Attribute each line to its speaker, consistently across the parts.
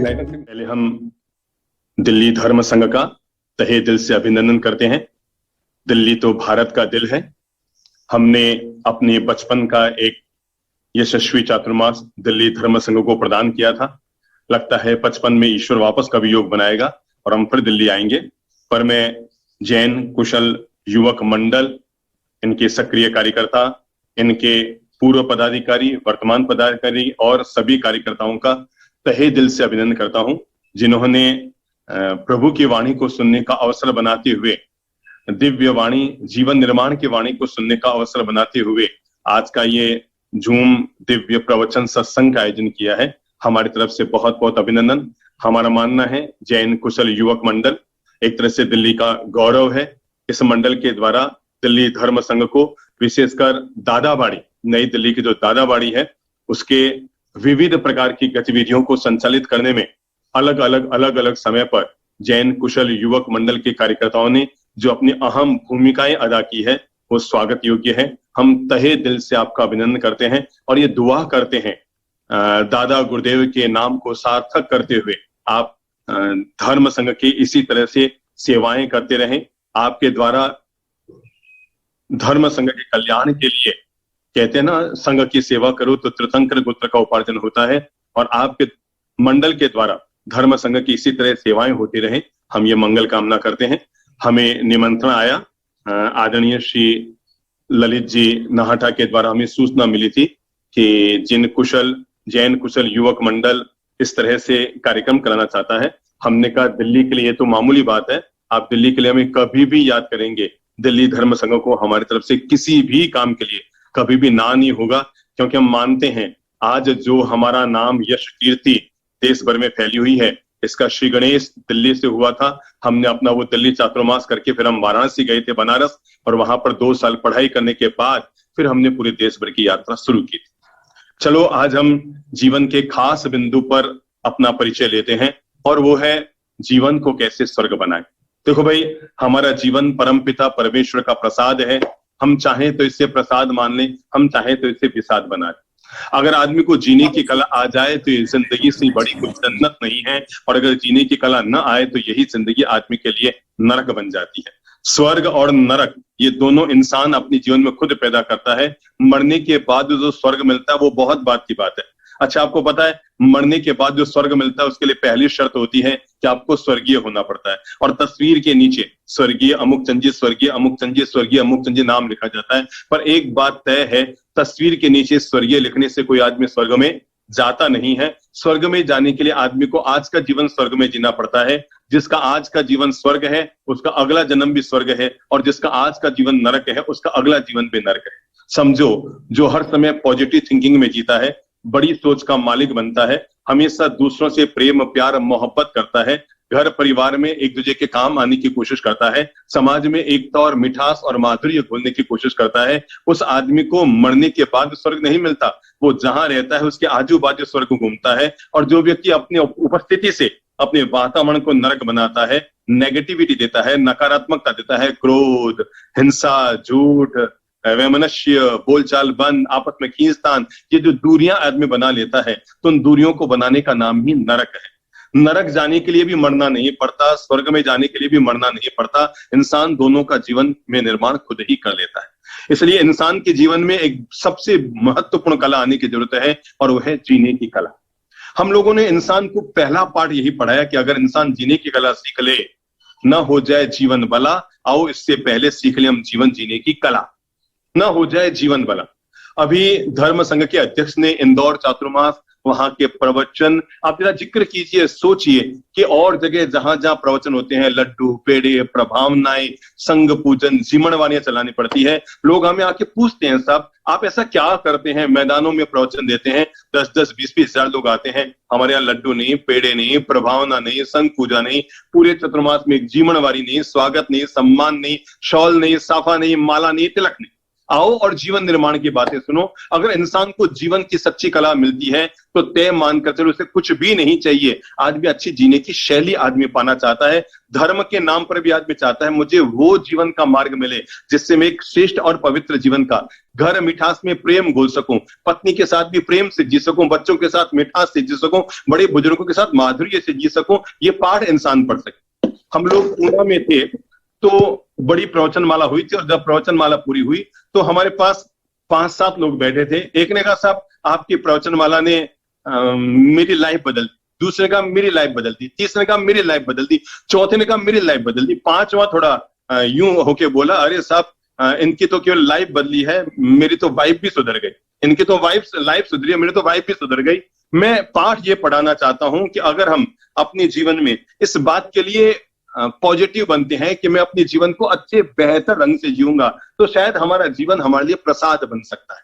Speaker 1: पहले हम दिल्ली धर्म संघ का तहे दिल से अभिनंदन करते हैं। दिल्ली तो भारत का दिल है। हमने अपने बचपन का एक यशस्वी चातुर्मास दिल्ली धर्म संघ को प्रदान किया था। लगता है 55 में ईश्वर वापस कभी योग बनाएगा और हम फिर दिल्ली आएंगे। पर मैं जैन कुशल युवक मंडल, इनके सक्रिय कार्यकर्ता, इनके पूर्व पदाधिकारी, वर्तमान पदाधिकारी और सभी कार्यकर्ताओं का तहे दिल से अभिनंदन करता हूं, जिन्होंने प्रभु की वाणी को सुनने का अवसर बनाते हुए, दिव्य वाणी, जीवन निर्माण की वाणी को सुनने का अवसर बनाते हुए आज का ये जूम दिव्य प्रवचन सत्संग का आयोजन किया है। हमारी तरफ से बहुत बहुत अभिनंदन। हमारा मानना है जैन कुशल युवक मंडल एक तरह से दिल्ली का गौरव है। इस मंडल के द्वारा दिल्ली धर्म संघ को, विशेषकर दादाबाड़ी, नई दिल्ली की जो दादाबाड़ी है, उसके विविध प्रकार की गतिविधियों को संचालित करने में अलग अलग समय पर जैन कुशल युवक मंडल के कार्यकर्ताओं ने जो अपनी अहम भूमिकाएं अदा की है, वो स्वागत योग्य है। हम तहे दिल से आपका अभिनंदन करते हैं और ये दुआ करते हैं दादा गुरुदेव के नाम को सार्थक करते हुए आप धर्म संघ की इसी तरह से सेवाएं करते रहें। आपके द्वारा धर्म संघ के कल्याण के लिए, कहते हैं ना, संघ की सेवा करो तो त्रितंकर गोत्र का उपार्जन होता है, और आपके मंडल के द्वारा धर्म संघ की इसी तरह सेवाएं होती रहे, हम ये मंगल कामना करते हैं। हमें निमंत्रण आया, आदरणीय श्री ललित जी नाहटा के द्वारा हमें सूचना मिली थी कि जैन कुशल युवक मंडल इस तरह से कार्यक्रम कराना चाहता है। हमने कहा दिल्ली के लिए तो मामूली बात है, आप दिल्ली के लिए हमें कभी भी याद करेंगे। दिल्ली धर्म संघ को हमारी तरफ से किसी भी काम के लिए कभी भी ना नहीं होगा, क्योंकि हम मानते हैं आज जो हमारा नाम, यश, कीर्ति देश भर में फैली हुई है, इसका श्री गणेश दिल्ली से हुआ था। हमने अपना वो दिल्ली चातुर्मास करके फिर हम वाराणसी गए थे, बनारस, और वहां पर 2 साल पढ़ाई करने के बाद फिर हमने पूरे देश भर की यात्रा शुरू की थी। चलो आज हम जीवन के खास बिंदु पर अपना परिचय लेते हैं, और वो है जीवन को कैसे स्वर्ग बनाए। देखो भाई, हमारा जीवन परमपिता परमेश्वर का प्रसाद है। हम चाहें तो इसे प्रसाद मान लें, हम चाहें तो इसे विषाद बना लें। अगर आदमी को जीने की कला आ जाए तो ये जिंदगी से बड़ी कोई जन्नत नहीं है, और अगर जीने की कला न आए तो यही जिंदगी आदमी के लिए नरक बन जाती है। स्वर्ग और नरक ये दोनों इंसान अपने जीवन में खुद पैदा करता है। मरने के बाद जो स्वर्ग मिलता है वो बहुत बात की बात है। अच्छा, आपको पता है मरने के बाद जो स्वर्ग मिलता है उसके लिए पहली शर्त होती है कि आपको स्वर्गीय होना पड़ता है, और तस्वीर के नीचे स्वर्गीय अमुक चंद जी, स्वर्गीय अमुक चंद जी, स्वर्गीय अमुक चंद जी नाम लिखा जाता है। पर एक बात तय है, तस्वीर के नीचे स्वर्गीय लिखने से कोई आदमी स्वर्ग में जाता नहीं है। स्वर्ग में जाने के लिए आदमी को आज का जीवन स्वर्ग में जीना पड़ता है। जिसका आज का जीवन स्वर्ग है उसका अगला जन्म भी स्वर्ग है, और जिसका आज का जीवन नरक है उसका अगला जीवन भी नरक है। समझो, जो हर समय पॉजिटिव थिंकिंग में जीता है, बड़ी सोच का मालिक बनता है, हमेशा दूसरों से प्रेम, प्यार, मोहब्बत करता है, घर परिवार में एक दूसरे के काम आने की कोशिश करता है, समाज में एकता और मिठास और माधुर्य घोलने की कोशिश करता है, उस आदमी को मरने के बाद स्वर्ग नहीं मिलता। वो जहां रहता है उसके आजू बाजू स्वर्ग घूमता है। और जो व्यक्ति अपनी उपस्थिति से अपने वातावरण को नरक बनाता है, नेगेटिविटी देता है, नकारात्मकता देता है, क्रोध, हिंसा, झूठ, वैमनस्य, बोलचाल बंद, आपस में खींचतान, ये जो दूरियां आदमी बना लेता है, तो उन दूरियों को बनाने का नाम ही नरक है। नरक जाने के लिए भी मरना नहीं पड़ता, स्वर्ग में जाने के लिए भी मरना नहीं पड़ता। इंसान दोनों का जीवन में निर्माण खुद ही कर लेता है। इसलिए इंसान के जीवन में एक सबसे महत्वपूर्ण कला आने की जरूरत है, और वह है जीने की कला। हम लोगों ने इंसान को पहला पाठ यही पढ़ाया कि अगर इंसान जीने की कला सीख ले, न हो जाए जीवन भला, आओ इससे पहले सीख ले हम जीवन जीने की कला, न हो जाए जीवन भला। अभी धर्म संघ के अध्यक्ष ने इंदौर चातुर्मास, वहां के प्रवचन, आप जरा जिक्र कीजिए, सोचिए कि और जगह जहां जहां प्रवचन होते हैं, लड्डू, पेड़े, प्रभावनाएं, संघ पूजन, जीवनवाणियां चलानी पड़ती है। लोग हमें आके पूछते हैं, साहब आप ऐसा क्या करते हैं, मैदानों में प्रवचन देते हैं, 10-10, 20-20 हजार लोग आते हैं, हमारे यहाँ लड्डू नहीं, पेड़े नहीं, प्रभावना नहीं, संघ पूजा नहीं, पूरे चतुर्मास में जीवनवारी नहीं, स्वागत नहीं, सम्मान नहीं, शॉल नहीं, साफा नहीं, माला नहीं, तिलक नहीं। आओ और जीवन निर्माण की बातें सुनो। अगर इंसान को जीवन की सच्ची कला मिलती है तो तय मानकर चलो उसे कुछ भी नहीं चाहिए। आदमी अच्छी जीने की शैली आदमी पाना चाहता है, धर्म के नाम पर भी आदमी चाहता है मुझे वो जीवन का मार्ग मिले जिससे मैं एक श्रेष्ठ और पवित्र जीवन का घर मिठास में प्रेम घोल सकूं, पत्नी के साथ भी प्रेम से जी सकूं, बच्चों के साथ मिठास से जी सकूं, बड़े बुजुर्गों के साथ माधुर्य से जी सकूं। ये पाठ इंसान पढ़ सके। हम लोग पूना में थे तो बड़ी प्रवचन माला हुई थी और जब प्रवचन माला पूरी हुई तो हमारे पास 5-7 लोग बैठे थे। एक ने कहा साहब आपकी प्रवचन माला ने मेरी लाइफ बदल दी, दूसरे का मेरी लाइफ बदल दी, तीसरे का मेरी लाइफ बदल दी, चौथे ने कहा मेरी लाइफ बदल दी, पांचवा थोड़ा यूं होके बोला अरे साहब इनकी तो केवल लाइफ बदली है, मेरी तो वाइफ भी सुधर गई। इनकी तो लाइफ सुधरी है, मेरी तो वाइफ भी सुधर गई। मैं पाठ ये पढ़ाना चाहता हूं कि अगर हम अपने जीवन में इस बात के लिए पॉजिटिव बनते हैं कि मैं अपने जीवन को अच्छे बेहतर रंग से जीऊंगा तो शायद हमारा जीवन हमारे लिए प्रसाद बन सकता है।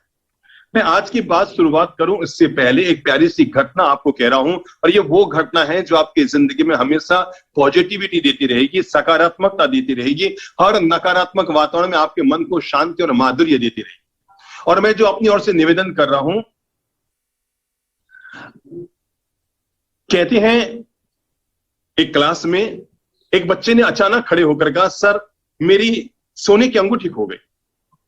Speaker 1: मैं आज की बात शुरुआत करूं इससे पहले एक प्यारी सी घटना आपको कह रहा हूं और ये वो घटना है जो आपकी जिंदगी में हमेशा पॉजिटिविटी देती रहेगी, सकारात्मकता देती रहेगी, हर नकारात्मक वातावरण में आपके मन को शांति और माधुर्य देती रहेगी। और मैं जो अपनी ओर से निवेदन कर रहा हूं, कहते हैं एक क्लास में एक बच्चे ने अचानक खड़े होकर कहा सर मेरी सोने की अंगूठी खो गई।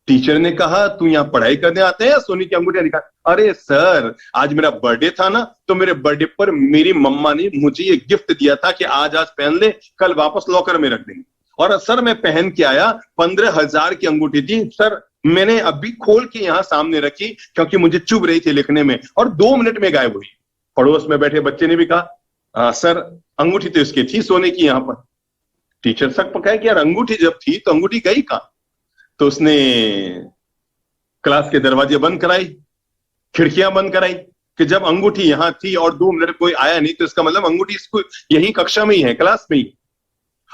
Speaker 1: टीचर ने कहा तू यहाँ पढ़ाई करने आते हैं या सोने की अंगूठी दिखा? अरे सर आज मेरा बर्थडे था ना तो मेरे बर्थडे पर मेरी मम्मा ने मुझे ये गिफ्ट दिया था कि आज पहन ले, कल वापस लॉकर में रख देंगे। और सर मैं पहन के आया, 15,000 की अंगूठी थी सर, मैंने अभी खोल के यहाँ सामने रखी क्योंकि मुझे चुभ रही थी लिखने में और 2 मिनट में गायब हुई। पड़ोस में बैठे बच्चे ने भी कहा सर अंगूठी तो इसकी थी सोने की यहाँ पर। टीचर शक पकाया कि यार अंगूठी जब थी तो अंगूठी गई कहां? तो उसने क्लास के दरवाजे बंद कराई, खिड़कियां बंद कराई कि जब अंगूठी यहां थी और 2 मिनट कोई आया नहीं तो इसका मतलब अंगूठी इसको यही कक्षा में ही है, क्लास में ही।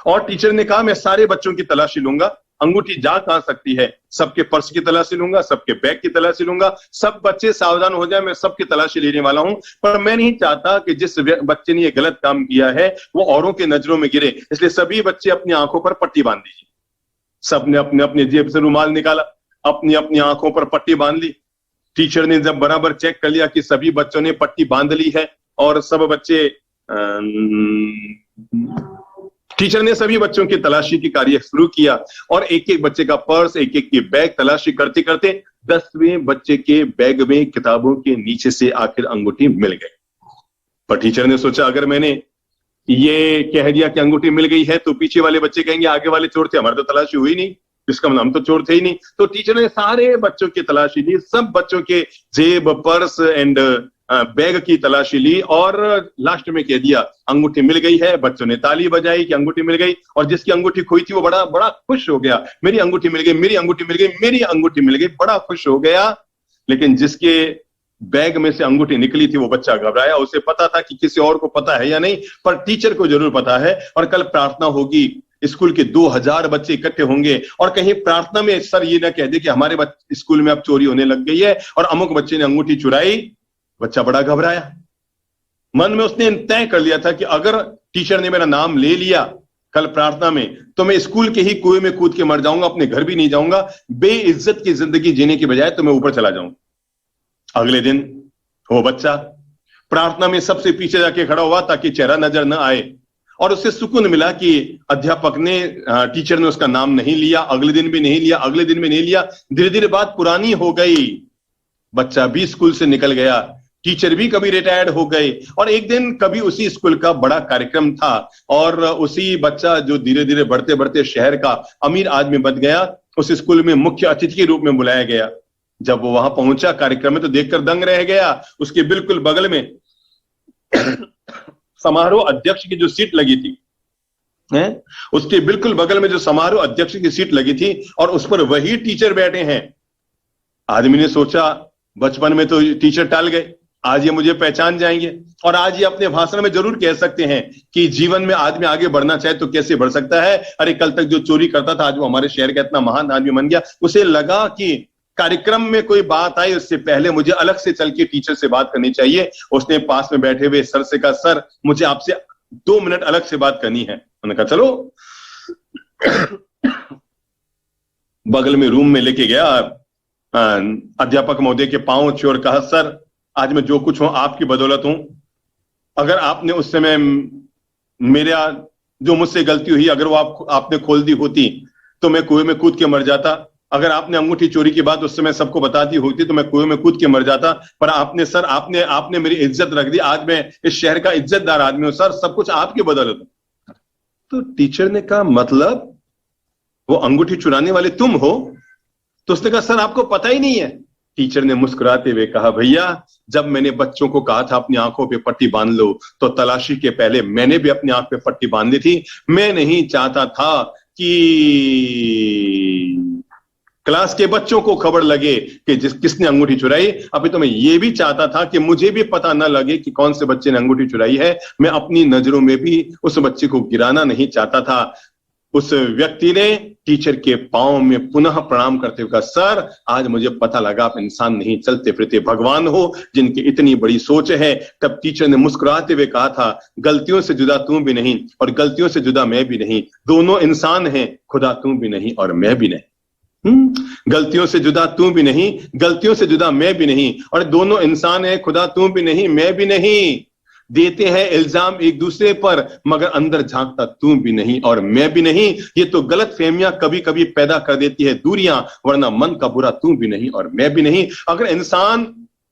Speaker 1: और टीचर ने कहा मैं सारे बच्चों की तलाशी लूंगा, अंगूठी जा कहां सकती है, सबके पर्स की तलाशी लूंगा, सबके बैग की तलाशी लूंगा, सब बच्चे सावधान हो जाए, मैं सबकी तलाशी लेने वाला हूं। पर मैं नहीं चाहता कि जिस बच्चे ने ये गलत काम किया है वो औरों के नजरों में गिरे, इसलिए सभी बच्चे अपनी आंखों पर पट्टी बांध दीजिए। सबने अपने अपने जेब से रुमाल निकाला, अपनी अपनी आंखों पर पट्टी बांध ली। टीचर ने जब बराबर चेक कर लिया कि सभी बच्चों ने पट्टी बांध ली है और सब बच्चे टीचर ने सभी बच्चों की तलाशी की कार्य शुरू किया और एक एक बच्चे का पर्स, एक एक की बैग तलाशी करते करते 10वें बच्चे के बैग में किताबों के नीचे से आखिर अंगूठी मिल गई। पर टीचर ने सोचा अगर मैंने ये कह दिया कि अंगूठी मिल गई है तो पीछे वाले बच्चे कहेंगे आगे वाले चोर थे, हमारे तो तलाशी हुई नहीं, इसका मतलब हम तो चोर थे ही नहीं। तो टीचर ने सारे बच्चों की तलाशी ली, सब बच्चों के जेब, पर्स एंड बैग की तलाशी ली और लास्ट में कह दिया अंगूठी मिल गई है। बच्चों ने ताली बजाई कि अंगूठी मिल गई और जिसकी अंगूठी खोई थी वो बड़ा बड़ा खुश हो गया, मेरी अंगूठी मिल गई, मेरी अंगूठी मिल गई, मेरी अंगूठी मिल गई, बड़ा खुश हो गया। लेकिन जिसके बैग में से अंगूठी निकली थी वो बच्चा घबराया, उसे पता था कि किसी और को पता है या नहीं, पर टीचर को जरूर पता है। और कल प्रार्थना होगी, स्कूल के 2000 बच्चे इकट्ठे होंगे और कहीं प्रार्थना में सर ये ना कह दे कि हमारे स्कूल में अब चोरी होने लग गई है और अमुक बच्चे ने अंगूठी चुराई। बच्चा बड़ा घबराया, मन में उसने तय कर लिया था कि अगर टीचर ने मेरा नाम ले लिया कल प्रार्थना में तो मैं स्कूल के ही कुएं में कूद के मर जाऊंगा, अपने घर भी नहीं जाऊंगा, बेइज्जत की जिंदगी जीने की बजाय तो मैं ऊपर चला जाऊंगा। अगले दिन वो बच्चा प्रार्थना में सबसे पीछे जाके खड़ा हुआ ताकि चेहरा नजर न आए और उससे सुकून मिला कि अध्यापक ने, टीचर ने उसका नाम नहीं लिया, अगले दिन भी नहीं लिया, अगले दिन भी नहीं लिया। धीरे धीरे बात पुरानी हो गई, बच्चा भी स्कूल से निकल गया, टीचर भी कभी रिटायर्ड हो गए और एक दिन कभी उसी स्कूल का बड़ा कार्यक्रम था और उसी बच्चा जो धीरे धीरे बढ़ते बढ़ते शहर का अमीर आदमी बन गया, उस स्कूल में मुख्य अतिथि के रूप में बुलाया गया। जब वो वहां पहुंचा कार्यक्रम में तो देखकर दंग रह गया। उसके बिल्कुल बगल में समारोह अध्यक्ष की जो सीट लगी थी, उसके बिल्कुल बगल में जो समारोह अध्यक्ष की सीट लगी थी और उस पर वही टीचर बैठे हैं। आदमी ने सोचा बचपन में तो टीचर टाल गए, आज ये मुझे पहचान जाएंगे और आज ये अपने भाषण में जरूर कह सकते हैं कि जीवन में आदमी आगे बढ़ना चाहे तो कैसे बढ़ सकता है। अरे कल तक जो चोरी करता था आज वो हमारे शहर का इतना महान आदमी बन गया। उसे लगा कि कार्यक्रम में कोई बात आई उससे पहले मुझे अलग से चल के टीचर से बात करनी चाहिए। उसने पास में बैठे हुए सर से कहा, सर मुझे आपसे 2 मिनट अलग से बात करनी है। उन्होंने कहा चलो। बगल में रूम में लेके गया, अध्यापक महोदय के पांव छुए और कहा, सर आज मैं जो कुछ हूं आपकी बदौलत हूं। अगर आपने उस समय मेरा जो मुझसे गलती हुई अगर वो आपने खोल दी होती तो मैं कुएं में कूद के मर जाता। अगर आपने अंगूठी चोरी की बात उस समय सबको बता दी होती तो मैं कुएं में कूद के मर जाता। पर आपने सर आपने मेरी इज्जत रख दी। आज मैं इस शहर का इज्जतदार आदमी हूं सर, सब कुछ आपकी बदौलत है। तो टीचर ने कहा, मतलब वो अंगूठी चुराने वाले तुम हो? तो उसने कहा, सर आपको पता ही नहीं है। टीचर ने मुस्कुराते हुए कहा, भैया जब मैंने बच्चों को कहा था अपनी आंखों पे पट्टी बांध लो तो तलाशी के पहले मैंने भी अपनी आंख पे पट्टी बांध ली थी। मैं नहीं चाहता था कि क्लास के बच्चों को खबर लगे कि किसने अंगूठी चुराई। अभी तो मैं ये भी चाहता था कि मुझे भी पता न लगे कि कौन से बच्चे ने अंगूठी चुराई है। मैं अपनी नजरों में भी उस बच्चे को गिराना नहीं चाहता था। उस व्यक्ति ने टीचर के पांव में पुनः प्रणाम करते हुए कहा, सर आज मुझे पता लगा आप इंसान नहीं चलते फिरते भगवान हो जिनकी इतनी बड़ी सोच है। तब टीचर ने मुस्कुराते हुए कहा था, गलतियों से जुदा तू भी नहीं और गलतियों से जुदा मैं भी नहीं, दोनों इंसान हैं, खुदा तू भी नहीं और मैं भी नहीं। गलतियों से जुदा तू भी नहीं, गलतियों से जुदा मैं भी नहीं, और दोनों इंसान हैं, खुदा तू भी नहीं मैं भी नहीं। देते हैं इल्जाम एक दूसरे पर मगर अंदर झांकता तू भी नहीं और मैं भी नहीं। ये तो गलत फहमियां कभी कभी पैदा कर देती है दूरियां, वरना मन का बुरा तू भी नहीं और मैं भी नहीं। अगर इंसान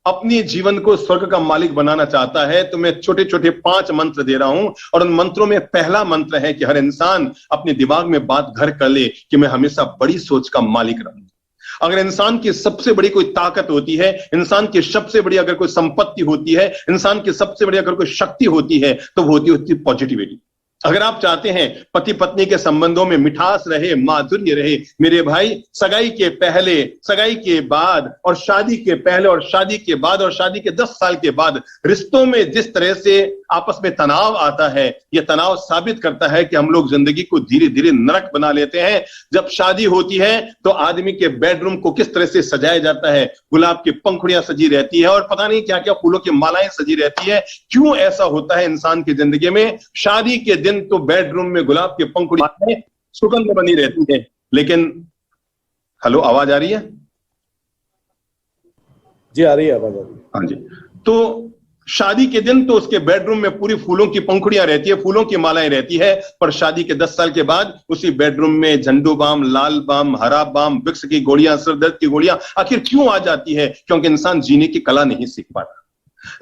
Speaker 1: अपने जीवन को स्वर्ग का मालिक बनाना चाहता है तो मैं छोटे छोटे 5 मंत्र दे रहा हूं, और उन मंत्रों में पहला मंत्र है कि हर इंसान अपने दिमाग में बात घर कर ले कि मैं हमेशा बड़ी सोच का मालिक रहूं। अगर इंसान की सबसे बड़ी कोई ताकत होती है, इंसान की सबसे बड़ी अगर कोई संपत्ति होती है, इंसान की सबसे बड़ी अगर कोई शक्ति होती है तो वो होती है पॉजिटिविटी। अगर आप चाहते हैं पति पत्नी के संबंधों में मिठास रहे, माधुर्य रहे, मेरे भाई सगाई के पहले, सगाई के बाद और शादी के पहले और शादी के बाद और शादी के 10 साल के बाद रिश्तों में जिस तरह से आपस में तनाव आता है, यह तनाव साबित करता है कि हम लोग जिंदगी को धीरे धीरे नरक बना लेते हैं। जब शादी होती है तो आदमी के बेडरूम को किस तरह से सजाया जाता है, गुलाब की पंखुड़ियां सजी रहती है और पता नहीं क्या क्या फूलों की मालाएं सजी रहती है। क्यों ऐसा होता है इंसान की जिंदगी में? शादी के दिन तो बेडरूम में गुलाब की पंखुड़ियां सुगंध बनी रहती है, लेकिन हेलो आवाज आ रही है?
Speaker 2: जी आ रही है आवाज, आ रही है।
Speaker 1: हाँ जी। तो शादी के दिन तो उसके बेडरूम में पूरी फूलों की पंखुड़ियां रहती है, फूलों की मालाएं रहती है, पर शादी के 10 साल के बाद उसी बेडरूम में झंडू बाम, लाल बाम, हरा बाम, विक्स की गोलियां, सिर दर्द की गोलियां आखिर क्यों आ जाती है? क्योंकि इंसान जीने की कला नहीं सीख पाता।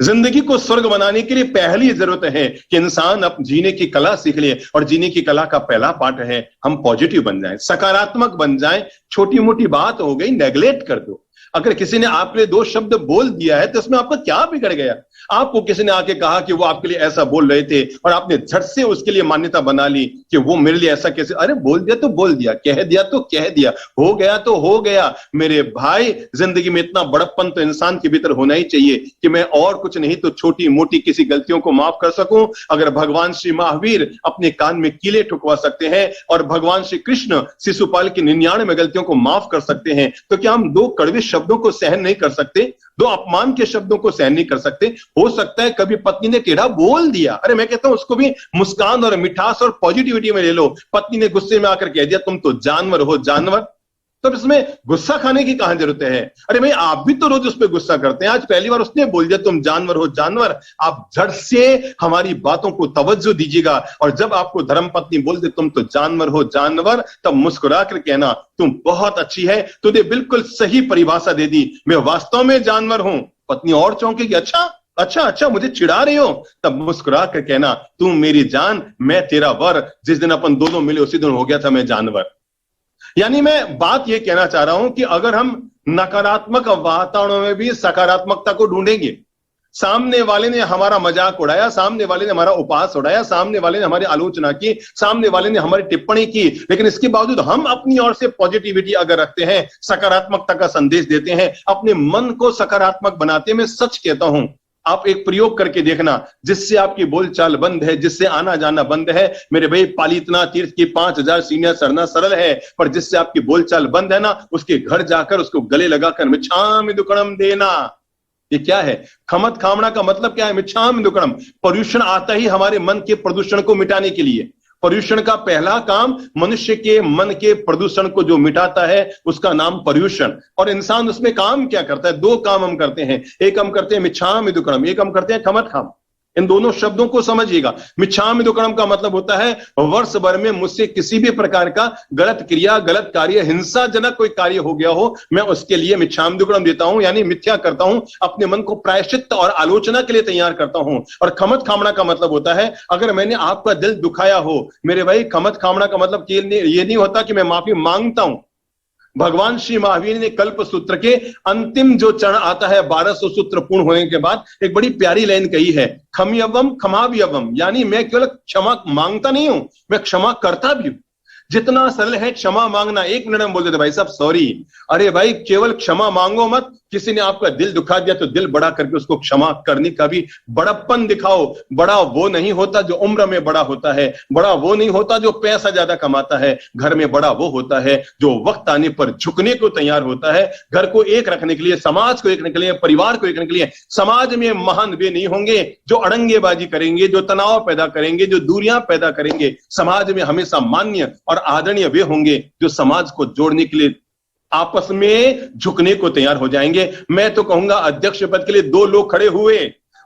Speaker 1: जिंदगी को स्वर्ग बनाने के लिए पहली जरूरत है कि इंसान अब जीने की कला सीख ले, और जीने की कला का पहला पार्ट है हम पॉजिटिव बन जाएं, सकारात्मक बन जाएं। छोटी मोटी बात हो गई नेग्लेक्ट कर दो। अगर किसी ने आपके लिए 2 शब्द बोल दिया है तो इसमें आपका क्या बिगड़ गया? आपको किसी ने आके कहा कि वो आपके लिए ऐसा बोल रहे थे और आपने झट से उसके लिए मान्यता बना ली कि वो मेरे लिए ऐसा कैसे? अरे बोल दिया तो बोल दिया, कह दिया तो कह दिया, हो गया तो हो गया। मेरे भाई जिंदगी में इतना बड़प्पन तो इंसान के भीतर होना ही चाहिए कि मैं और कुछ नहीं तो छोटी मोटी किसी गलतियों को माफ कर सकूं। अगर भगवान श्री महावीर अपने कान में कीले ठुकवा सकते हैं और भगवान श्री कृष्ण शिशुपाल की 99 गलतियों को माफ कर सकते हैं, तो क्या हम 2 कड़वे शब्दों को सहन नहीं कर सकते? 2 अपमान के शब्दों को सहन नहीं कर सकते? हो सकता है कभी पत्नी ने टेढ़ा बोल दिया, अरे मैं कहता हूं उसको भी मुस्कान और मिठास और पॉजिटिविटी में ले लो। पत्नी ने गुस्से में आकर कह दिया तुम तो जानवर हो जानवर, तो इसमें गुस्सा खाने की कहां जरूरत है? अरे भाई आप भी तो रोज उस पर गुस्सा करते हैं, आज पहली बार उसने बोल दिया तुम जानवर हो जानवर। आप झट से हमारी बातों को तवज्जो दीजिएगा, और जब आपको धर्मपत्नी बोल दे तुम तो जानवर हो जानवर, तब मुस्कुरा कर कहना तुम बहुत अच्छी है, तुझे बिल्कुल सही परिभाषा दे दी, मैं वास्तव में जानवर हूं। पत्नी और चौंकेगी, अच्छा अच्छा अच्छा मुझे चिढ़ा रहे हो? तब मुस्कुरा कर कहना तुम मेरी जान, मैं तेरा वर, जिस दिन अपन दोनों मिले उसी दिन हो गया था मैं जानवर। यानी मैं बात यह कहना चाह रहा हूं कि अगर हम नकारात्मक वातावरण में भी सकारात्मकता को ढूंढेंगे, सामने वाले ने हमारा मजाक उड़ाया, सामने वाले ने हमारा उपहास उड़ाया, सामने वाले ने हमारी आलोचना की, सामने वाले ने हमारी टिप्पणी की, लेकिन इसके बावजूद हम अपनी ओर से पॉजिटिविटी अगर रखते हैं, सकारात्मकता का संदेश देते हैं, अपने मन को सकारात्मक बनाते हैं। मैं सच कहता हूं, आप एक प्रयोग करके देखना जिससे आपकी बोलचाल बंद है, जिससे आना जाना बंद है। मेरे भाई पालितना तीर्थ की 5000 सीढ़ियां चढ़ना सरल है, पर जिससे आपकी बोलचाल बंद है ना, उसके घर जाकर उसको गले लगाकर मिच्छामि दुक्कड़म देना। ये क्या है? खमत खामना का मतलब क्या है? मिच्छामि दुक्कड़म। प्रदूषण आता ही हमारे मन के प्रदूषण को मिटाने के लिए। पर्यूषण का पहला काम मनुष्य के मन के प्रदूषण को जो मिटाता है उसका नाम पर्यूषण। और इंसान उसमें काम क्या करता है? दो काम हम करते हैं। एक हम करते हैं मिच्छामि दुक्कडम, एक हम करते हैं खमत्खाम। इन दोनों शब्दों को समझिएगा। मिच्छामि दुक्कडम का मतलब होता है वर्ष भर में मुझसे किसी भी प्रकार का गलत क्रिया, गलत कार्य, हिंसाजनक कोई कार्य हो गया हो, मैं उसके लिए मिच्छामि दुक्कडम देता हूं, यानी मिथ्या करता हूं, अपने मन को प्रायश्चित और आलोचना के लिए तैयार करता हूं। और खमत खामना का मतलब होता है अगर मैंने आपका दिल दुखाया हो मेरे भाई, खमत खामना का मतलब ये नहीं होता कि मैं माफी मांगता हूं। भगवान श्री महावीर ने कल्प सूत्र के अंतिम जो चरण आता है 1200 सूत्र पूर्ण होने के बाद एक बड़ी प्यारी लाइन कही है, खम्यवम खमाव्यवम, यानी मैं केवल क्षमा मांगता नहीं हूं, मैं क्षमा करता भी हूं। जितना सरल है क्षमा मांगना। एक मिनट में बोल देते भाई साहब सॉरी। अरे भाई केवल क्षमा मांगो मत, किसी ने आपका दिल दुखा दिया तो दिल बड़ा करके उसको क्षमा करने का भी बड़प्पन दिखाओ। बड़ा वो नहीं होता जो उम्र में बड़ा होता है, बड़ा वो नहीं होता जो पैसा ज्यादा कमाता है, घर में बड़ा वो होता है जो वक्त आने पर झुकने को तैयार होता है। घर को एक रखने के लिए, समाज को एक रखने के लिए, परिवार को एक रखने के लिए। समाज में महान वे नहीं होंगे जो अड़ंगेबाजी करेंगे, जो तनाव पैदा करेंगे, जो दूरियां पैदा करेंगे। समाज में हमेशा मान्य और आदरणीय वे होंगे जो समाज को जोड़ने के लिए आपस में झुकने को तैयार हो जाएंगे। मैं तो कहूंगा अध्यक्ष पद के लिए दो लोग खड़े हुए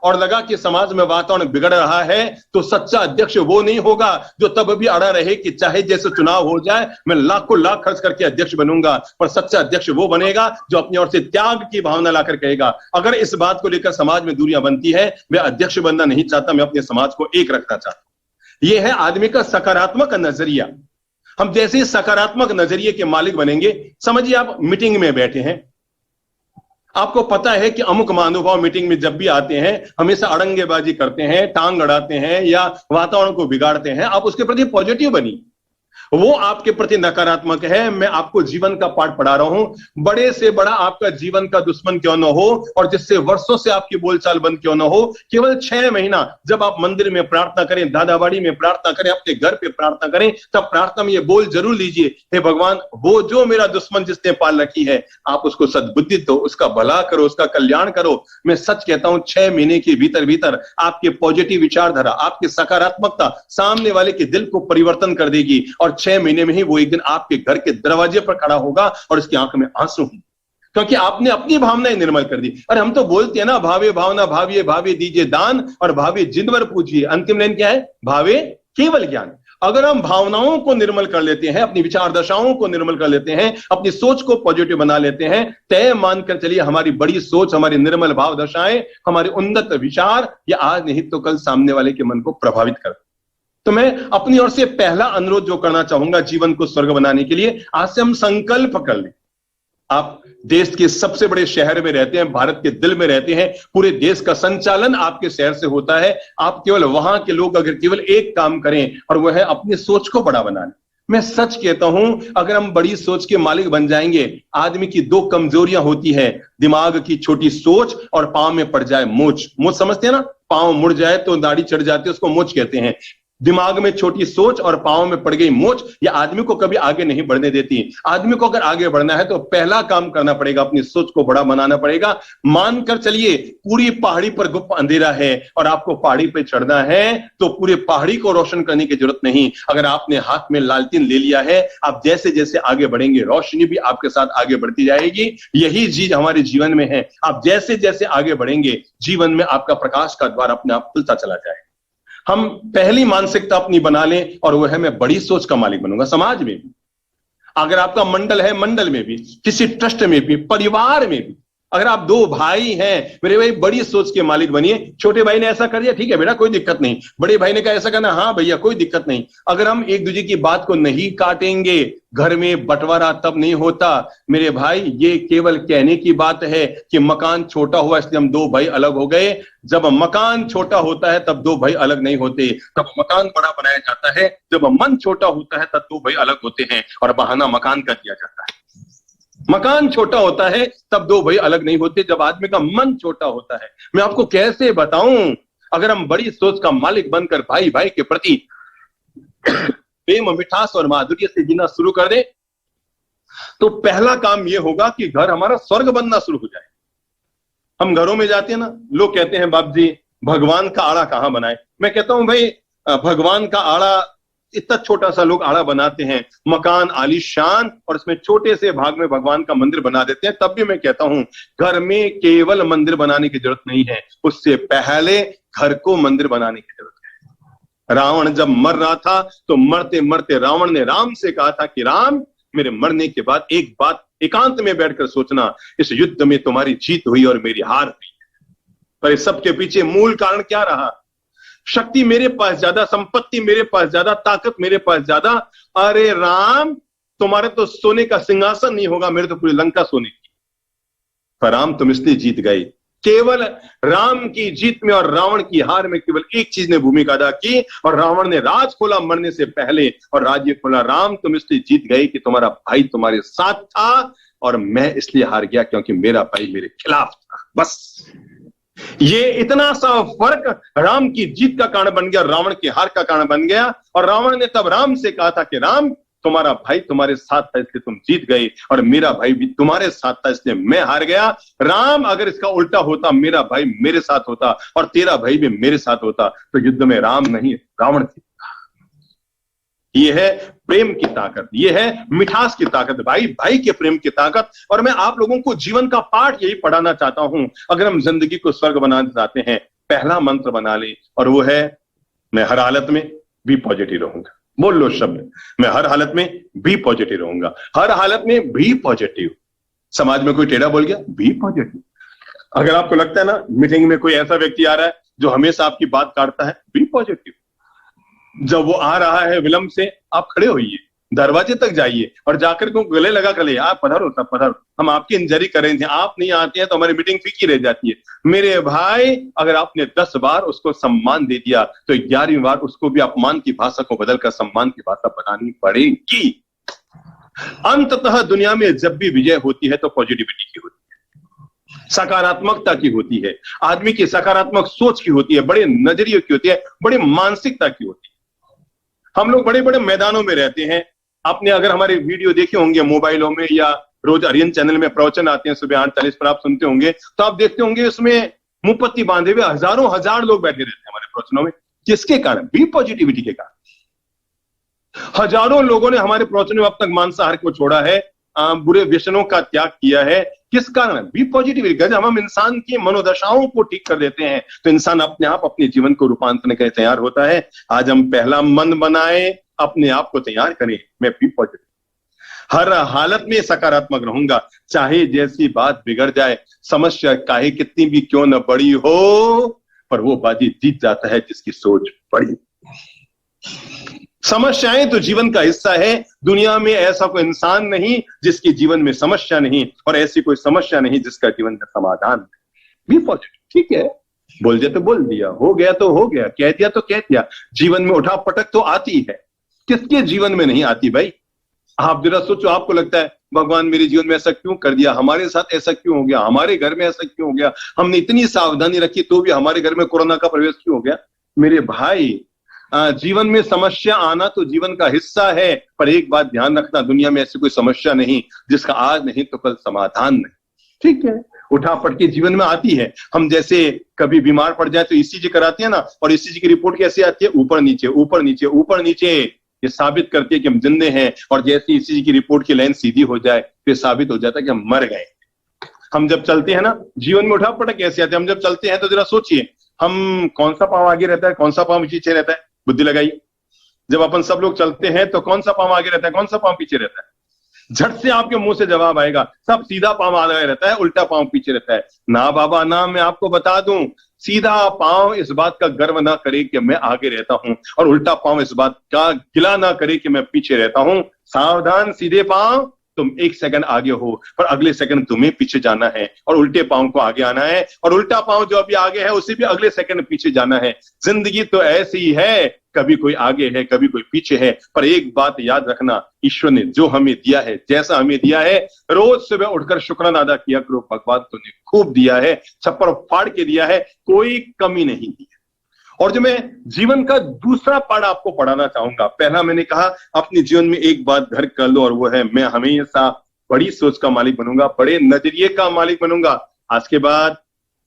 Speaker 1: और लगा कि समाज में वातावरण बिगड़ रहा है तो सच्चा अध्यक्ष वो नहीं होगा जो तब भी अड़ा रहे कि चाहे जैसे चुनाव हो जाए मैं लाखों लाख खर्च करके अध्यक्ष बनूंगा। पर सच्चा अध्यक्ष वो बनेगा जो अपनी ओर से त्याग की भावना लाकर कहेगा अगर इस बात को लेकर समाज में दूरियां बनती है, मैं अध्यक्ष बनना नहीं चाहता, मैं अपने समाज को एक रखना चाहता हूं। यह है आदमी का सकारात्मक नजरिया। हम जैसे सकारात्मक नजरिए के मालिक बनेंगे, समझिए आप मीटिंग में बैठे हैं, आपको पता है कि अमुक महानुभाव मीटिंग में जब भी आते हैं हमेशा अड़ंगेबाजी करते हैं, टांग अड़ाते हैं या वातावरण को बिगाड़ते हैं, आप उसके प्रति पॉजिटिव बनिए। वो आपके प्रति नकारात्मक है, मैं आपको जीवन का पाठ पढ़ा रहा हूं। बड़े से बड़ा आपका जीवन का दुश्मन क्यों ना हो और जिससे वर्षों से आपकी बोलचाल बंद क्यों ना हो, केवल 6 महीना जब आप मंदिर में प्रार्थना करें, दादाबाड़ी में प्रार्थना करें, अपने घर पे प्रार्थना करें, तब प्रार्थना में ये बोल जरूर लीजिए, हे भगवान वो जो मेरा दुश्मन जिसने पाल रखी है आप उसको सद्बुद्धि दो, उसका भला करो, उसका कल्याण करो। मैं सच कहता हूं 6 महीने के भीतर भीतर आपके पॉजिटिव विचारधारा, आपकी सकारात्मकता सामने वाले के दिल को परिवर्तन कर देगी और 6 महीने में ही वो एक दिन आपके घर के दरवाजे पर खड़ा होगा और उसकी आंख में आंसू होंगे क्योंकि आपने अपनी भावनाएं निर्मल कर दी। अरे हम तो बोलते हैं ना, भावे भावना भाविये भावे दीजिए दान और भावे जिनवर पूजिए। अंतिम लाइन क्या है? भावे केवल ज्ञान। अगर हम भावनाओं को निर्मल कर लेते हैं, अपनी विचार दशाओं को निर्मल कर लेते हैं, अपनी सोच को पॉजिटिव बना लेते हैं, तय मानकर चलिए हमारी बड़ी सोच, हमारी निर्मल भाव दशाएं, हमारे उन्नत विचार ये आज नहीं तो कल सामने वाले के मन को प्रभावित करते। तो मैं अपनी ओर से पहला अनुरोध जो करना चाहूंगा जीवन को स्वर्ग बनाने के लिए, आज से हम संकल्प कर लें। आप देश के सबसे बड़े शहर में रहते हैं, भारत के दिल में रहते हैं, पूरे देश का संचालन आपके शहर से होता है। आप केवल वहां के लोग अगर केवल एक काम करें और वह है अपनी सोच को बड़ा बनाना। मैं सच कहता हूं अगर हम बड़ी सोच के मालिक बन जाएंगे, आदमी की 2 कमजोरियां होती है, दिमाग की छोटी सोच और पांव में पड़ जाए मोच। मोच समझते हैं ना, पांव मुड़ जाए तो दाढ़ी चढ़ जाती है, उसको मोच कहते हैं। दिमाग में छोटी सोच और पांव में पड़ गई मोच, यह आदमी को कभी आगे नहीं बढ़ने देती। आदमी को अगर आगे बढ़ना है तो पहला काम करना पड़ेगा, अपनी सोच को बड़ा बनाना पड़ेगा। मानकर चलिए पूरी पहाड़ी पर गुप्त अंधेरा है और आपको पहाड़ी पे चढ़ना है तो पूरे पहाड़ी को रोशन करने की जरूरत नहीं। अगर आपने हाथ में लालटेन ले लिया है, आप जैसे जैसे आगे बढ़ेंगे रोशनी भी आपके साथ आगे बढ़ती जाएगी। यही चीज हमारे जीवन में है। आप जैसे जैसे आगे बढ़ेंगे जीवन में आपका प्रकाश का द्वार अपने आप खुलता चला जाए। हम पहली मानसिकता अपनी बना लें और वह है मैं बड़ी सोच का मालिक बनूंगा। समाज में भी, अगर आपका मंडल है, मंडल में भी, किसी ट्रस्ट में भी, परिवार में भी, अगर आप 2 भाई हैं, मेरे भाई बड़ी सोच के मालिक बनिए। छोटे भाई ने ऐसा कर दिया, ठीक है बेटा कोई दिक्कत नहीं। बड़े भाई ने कहा ऐसा करना, हाँ भैया कोई दिक्कत नहीं। अगर हम एक दूसरे की बात को नहीं काटेंगे, घर में बंटवारा तब नहीं होता मेरे भाई। ये केवल कहने की बात है कि मकान छोटा हुआ इसलिए हम 2 भाई अलग हो गए। जब मकान छोटा होता है तब 2 भाई अलग नहीं होते, तब मकान बड़ा बनाया जाता है। जब मन छोटा होता है तब 2 भाई अलग होते हैं और बहाना मकान का दिया जाता है। मकान छोटा होता है तब 2 भाई अलग नहीं होते, जब आदमी का मन छोटा होता है। मैं आपको कैसे बताऊं, अगर हम बड़ी सोच का मालिक बनकर भाई भाई के प्रति प्रेम, मिठास और माधुर्य से जीना शुरू कर दे तो पहला काम यह होगा कि घर हमारा स्वर्ग बनना शुरू हो जाए। हम घरों में जाते हैं ना, लोग कहते हैं बाप जी भगवान का आड़ा कहां बनाए। मैं कहता हूं भाई भगवान का आड़ा इतना छोटा सा लोग आड़ा बनाते हैं, मकान आलीशान, और इसमें छोटे से भाग में भगवान का मंदिर बना देते हैं। तब भी मैं कहता हूं, घर में केवल मंदिर बनाने की जरूरत नहीं है, उससे पहले घर को मंदिर बनाने की जरूरत है। रावण जब मर रहा था तो मरते मरते रावण ने राम से कहा था कि राम, मेरे मरने के बाद एक बात एकांत में बैठकर सोचना, इस युद्ध में तुम्हारी जीत हुई और मेरी हार हुई, पर इस सब के पीछे मूल कारण क्या रहा? शक्ति मेरे पास ज्यादा, संपत्ति मेरे पास ज्यादा, ताकत मेरे पास ज्यादा। अरे राम, तुम्हारे तो सोने का सिंहासन नहीं होगा, मेरे तो पूरी लंका सोने की। पर राम, तुम इसलिए जीत गए। केवल राम की जीत में और रावण की हार में केवल एक चीज ने भूमिका अदा की, और रावण ने राज खोला मरने से पहले और राज्य खोला। राम, तुम इसलिए जीत गए कि तुम्हारा भाई तुम्हारे साथ था, और मैं इसलिए हार गया क्योंकि मेरा भाई मेरे खिलाफ था। बस ये इतना सा फर्क राम की जीत का कारण बन गया, रावण की हार का कारण बन गया। और रावण ने तब राम से कहा था कि राम, तुम्हारा भाई तुम्हारे साथ था इसलिए तुम जीत गए, और मेरा भाई भी तुम्हारे साथ था इसलिए मैं हार गया। राम, अगर इसका उल्टा होता, मेरा भाई मेरे साथ होता और तेरा भाई भी मेरे साथ होता, तो युद्ध में राम नहीं रावण थी। ये है प्रेम की ताकत, ये है मिठास की ताकत, भाई भाई के प्रेम की ताकत। और मैं आप लोगों को जीवन का पाठ यही पढ़ाना चाहता हूं। अगर हम जिंदगी को स्वर्ग बनाना चाहते हैं, पहला मंत्र बना ले, और वो है, मैं हर हालत में बी पॉजिटिव रहूंगा। बोल लो शब्द, मैं हर हालत में बी पॉजिटिव रहूंगा। हर हालत में बी पॉजिटिव। समाज में कोई टेढ़ा बोल गया, बी पॉजिटिव। अगर आपको लगता है ना मीटिंग में कोई ऐसा व्यक्ति आ रहा है जो हमेशा आपकी बात काटता है, बी पॉजिटिव। जब वो आ रहा है विलंब से, आप खड़े होइए, दरवाजे तक जाइए और जाकर के गले लगा कर ले, आप पधारो, सब पधारो, हम आपकी इंतजारी कर रहे थे, आप नहीं आते हैं तो हमारी मीटिंग फीकी रह जाती है। मेरे भाई, अगर आपने 10 बार उसको सम्मान दे दिया तो 11वीं बार उसको भी अपमान की भाषा को बदलकर सम्मान की भाषा बनानी पड़ेगी। अंततः दुनिया में जब भी विजय होती है तो पॉजिटिविटी की होती है, सकारात्मकता की होती है, आदमी की सकारात्मक सोच की होती है, बड़े नजरिए की होती है, बड़ी मानसिकता की होती है। हम लोग बड़े बड़े मैदानों में रहते हैं। आपने अगर हमारे वीडियो देखे होंगे मोबाइलों में, या रोज आर्यन चैनल में प्रवचन आते हैं सुबह 8:40 पर, आप सुनते होंगे, तो आप देखते होंगे उसमें मुंहपत्ती बांधे हुए हजारों हजार लोग बैठे रहते हैं हमारे प्रवचनों में। किसके कारण? बी पॉजिटिविटी के कारण। हजारों लोगों ने हमारे प्रवचनों में अब तक मांसाहार को छोड़ा है, बुरे व्यसनों का त्याग किया है। किस कारण? Be positivity. जब हम इंसान की मनोदशाओं को ठीक कर देते हैं तो इंसान अपने आप अपने जीवन को रूपांतरण के लिए तैयार होता है। आज हम पहला मन बनाए, अपने आप को तैयार करें, मैं बी पॉजिटिव, हर हालत में सकारात्मक रहूंगा, चाहे जैसी बात बिगड़ जाए, समस्या काहे कितनी भी क्यों न बड़ी हो, पर वो बाजी जीत जाता है जिसकी सोच बड़ी। समस्याएं तो जीवन का हिस्सा है। दुनिया में ऐसा कोई इंसान नहीं जिसके जीवन में समस्या नहीं, और ऐसी कोई समस्या नहीं जिसका जीवन में समाधान नहीं। बी पॉजिटिव, ठीक है, बोल दिया तो बोल दिया, हो गया तो हो गया, कह दिया तो कह दिया। जीवन में उठा पटक तो आती है, किसके जीवन में नहीं आती भाई? आप जरा सोचो, आपको लगता है भगवान मेरे जीवन में ऐसा क्यों कर दिया, हमारे साथ ऐसा क्यों हो गया, हमारे घर में ऐसा क्यों हो गया, हमने इतनी सावधानी रखी तो भी हमारे घर में कोरोना का प्रवेश क्यों हो गया? मेरे भाई, जीवन में समस्या आना तो जीवन का हिस्सा है, पर एक बात ध्यान रखना, दुनिया में ऐसी कोई समस्या नहीं जिसका आज नहीं तो कल समाधान नहीं। ठीक है, उठा पटके जीवन में आती है। हम जैसे कभी बीमार पड़ जाए तो ईसीजी कराते हैं ना, और ईसीजी की रिपोर्ट कैसे आती है? ऊपर नीचे ऊपर नीचे ऊपर नीचे। ये साबित करती है कि हम जिंदे हैं, और जैसे ईसीजी की रिपोर्ट की लाइन सीधी हो जाए फिर साबित हो जाता है कि हम मर गए। हम जब चलते हैं ना, जीवन में उठा पटक कैसे आते हैं? हम जब चलते हैं तो जरा सोचिए, हम कौन सा पांव आगे रहता है, कौन सा पांव पीछे रहता है? बुद्धि लगाइए। जब अपन सब लोग चलते हैं तो कौन सा पांव आगे रहता है, कौन सा पांव पीछे रहता है? झट से आपके मुंह से जवाब आएगा, सब सीधा पांव आगे रहता है, उल्टा पांव पीछे रहता है। ना बाबा ना, मैं आपको बता दूं, सीधा पांव इस बात का गर्व ना करे कि मैं आगे रहता हूं, और उल्टा पांव इस बात का गिला ना करे कि मैं पीछे रहता हूं। सावधान, सीधे पांव तुम 1 सेकंड आगे हो, पर अगले सेकंड तुम्हें पीछे जाना है, और उल्टे पांव को आगे आना है, और उल्टा पांव जो अभी आगे है उसे भी अगले सेकंड पीछे जाना है। जिंदगी तो ऐसी ही है, कभी कोई आगे है कभी कोई पीछे है, पर एक बात याद रखना, ईश्वर ने जो हमें दिया है, जैसा हमें दिया है, रोज सुबह उठकर शुक्राना अदा किया करो, भगवान तुमने खूब दिया है, छप्पर फाड़ के दिया है, कोई कमी नहीं दी है। और जो मैं जीवन का दूसरा पाठ आपको पढ़ाना चाहूंगा, पहला मैंने कहा अपने जीवन में एक बात घर कर लो, और वो है मैं हमेशा बड़ी सोच का मालिक बनूंगा, बड़े नजरिए का मालिक बनूंगा। आज के बाद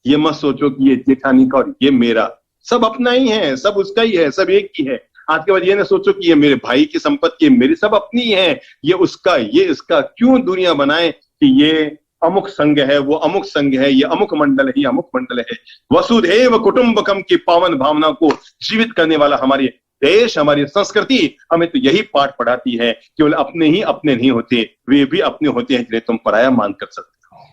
Speaker 1: ये मत सोचो कि ये जेठानी का और ये मेरा, सब अपना ही है, सब उसका ही है, सब एक ही है। आज के बाद ये ना सोचो कि ये मेरे भाई की संपत्ति है, मेरी सब अपनी है, ये उसका, ये इसका। क्यों दुनिया बनाए कि ये अमुक संघ है, वो अमुक संघ है, ये अमुक मंडल है, ये अमुक मंडल है। वसुधैव कुटुंबकम की पावन भावना को जीवित करने वाला हमारे देश, हमारी संस्कृति हमें तो यही पाठ पढ़ाती है। केवल अपने ही अपने नहीं होते, वे भी अपने होते हैं जिन्हें तुम पराया मान कर सकते हो।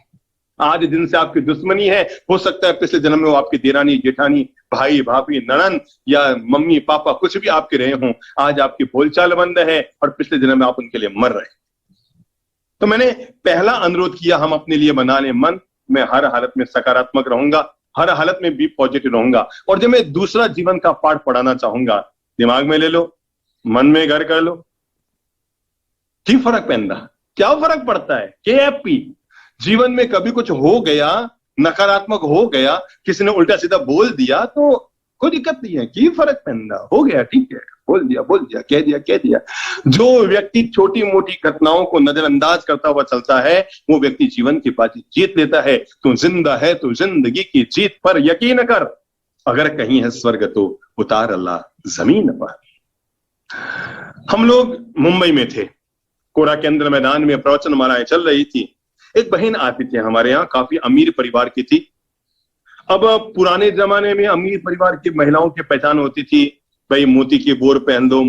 Speaker 1: आज जिनसे आपकी दुश्मनी है, हो सकता है पिछले जन्म में वो आपकी देरानी जेठानी, भाई भाभी, ननन या मम्मी पापा कुछ भी आपके रहे हों। आज आपकी बोलचाल बंद है और पिछले जन्म में आप उनके लिए मर रहे। तो मैंने पहला अनुरोध किया, हम अपने लिए बना लें मन। मैं हर हालत में सकारात्मक रहूंगा, हर हालत में भी पॉजिटिव रहूंगा। और जब मैं दूसरा जीवन का पाठ पढ़ाना चाहूंगा, दिमाग में ले लो, मन में घर कर लो। की फर्क पैंदा, क्या फर्क पड़ता है? KFP। जीवन में कभी कुछ हो गया, नकारात्मक हो गया, किसी ने उल्टा सीधा बोल दिया तो कोई दिक्कत नहीं है। की फर्क पैंदा, हो गया, ठीक है, बोल दिया, कह दिया। जो व्यक्ति छोटी मोटी घटनाओं को नजरअंदाज करता हुआ चलता है, वो व्यक्ति जीवन की बाजी जीत लेता है। तू जिंदा है तो जिंदगी की जीत पर यकीन कर, अगर कहीं है स्वर्ग तो उतार अल्लाह जमीन पर। हम लोग मुंबई में थे, कोरा केंद्र मैदान में प्रवचन मालाएं चल रही थी। एक बहन आती थी हमारे यहाँ, काफी अमीर परिवार की थी। अब पुराने जमाने में अमीर परिवार की महिलाओं की पहचान होती थी, भाई मोती की बोर पहन दो,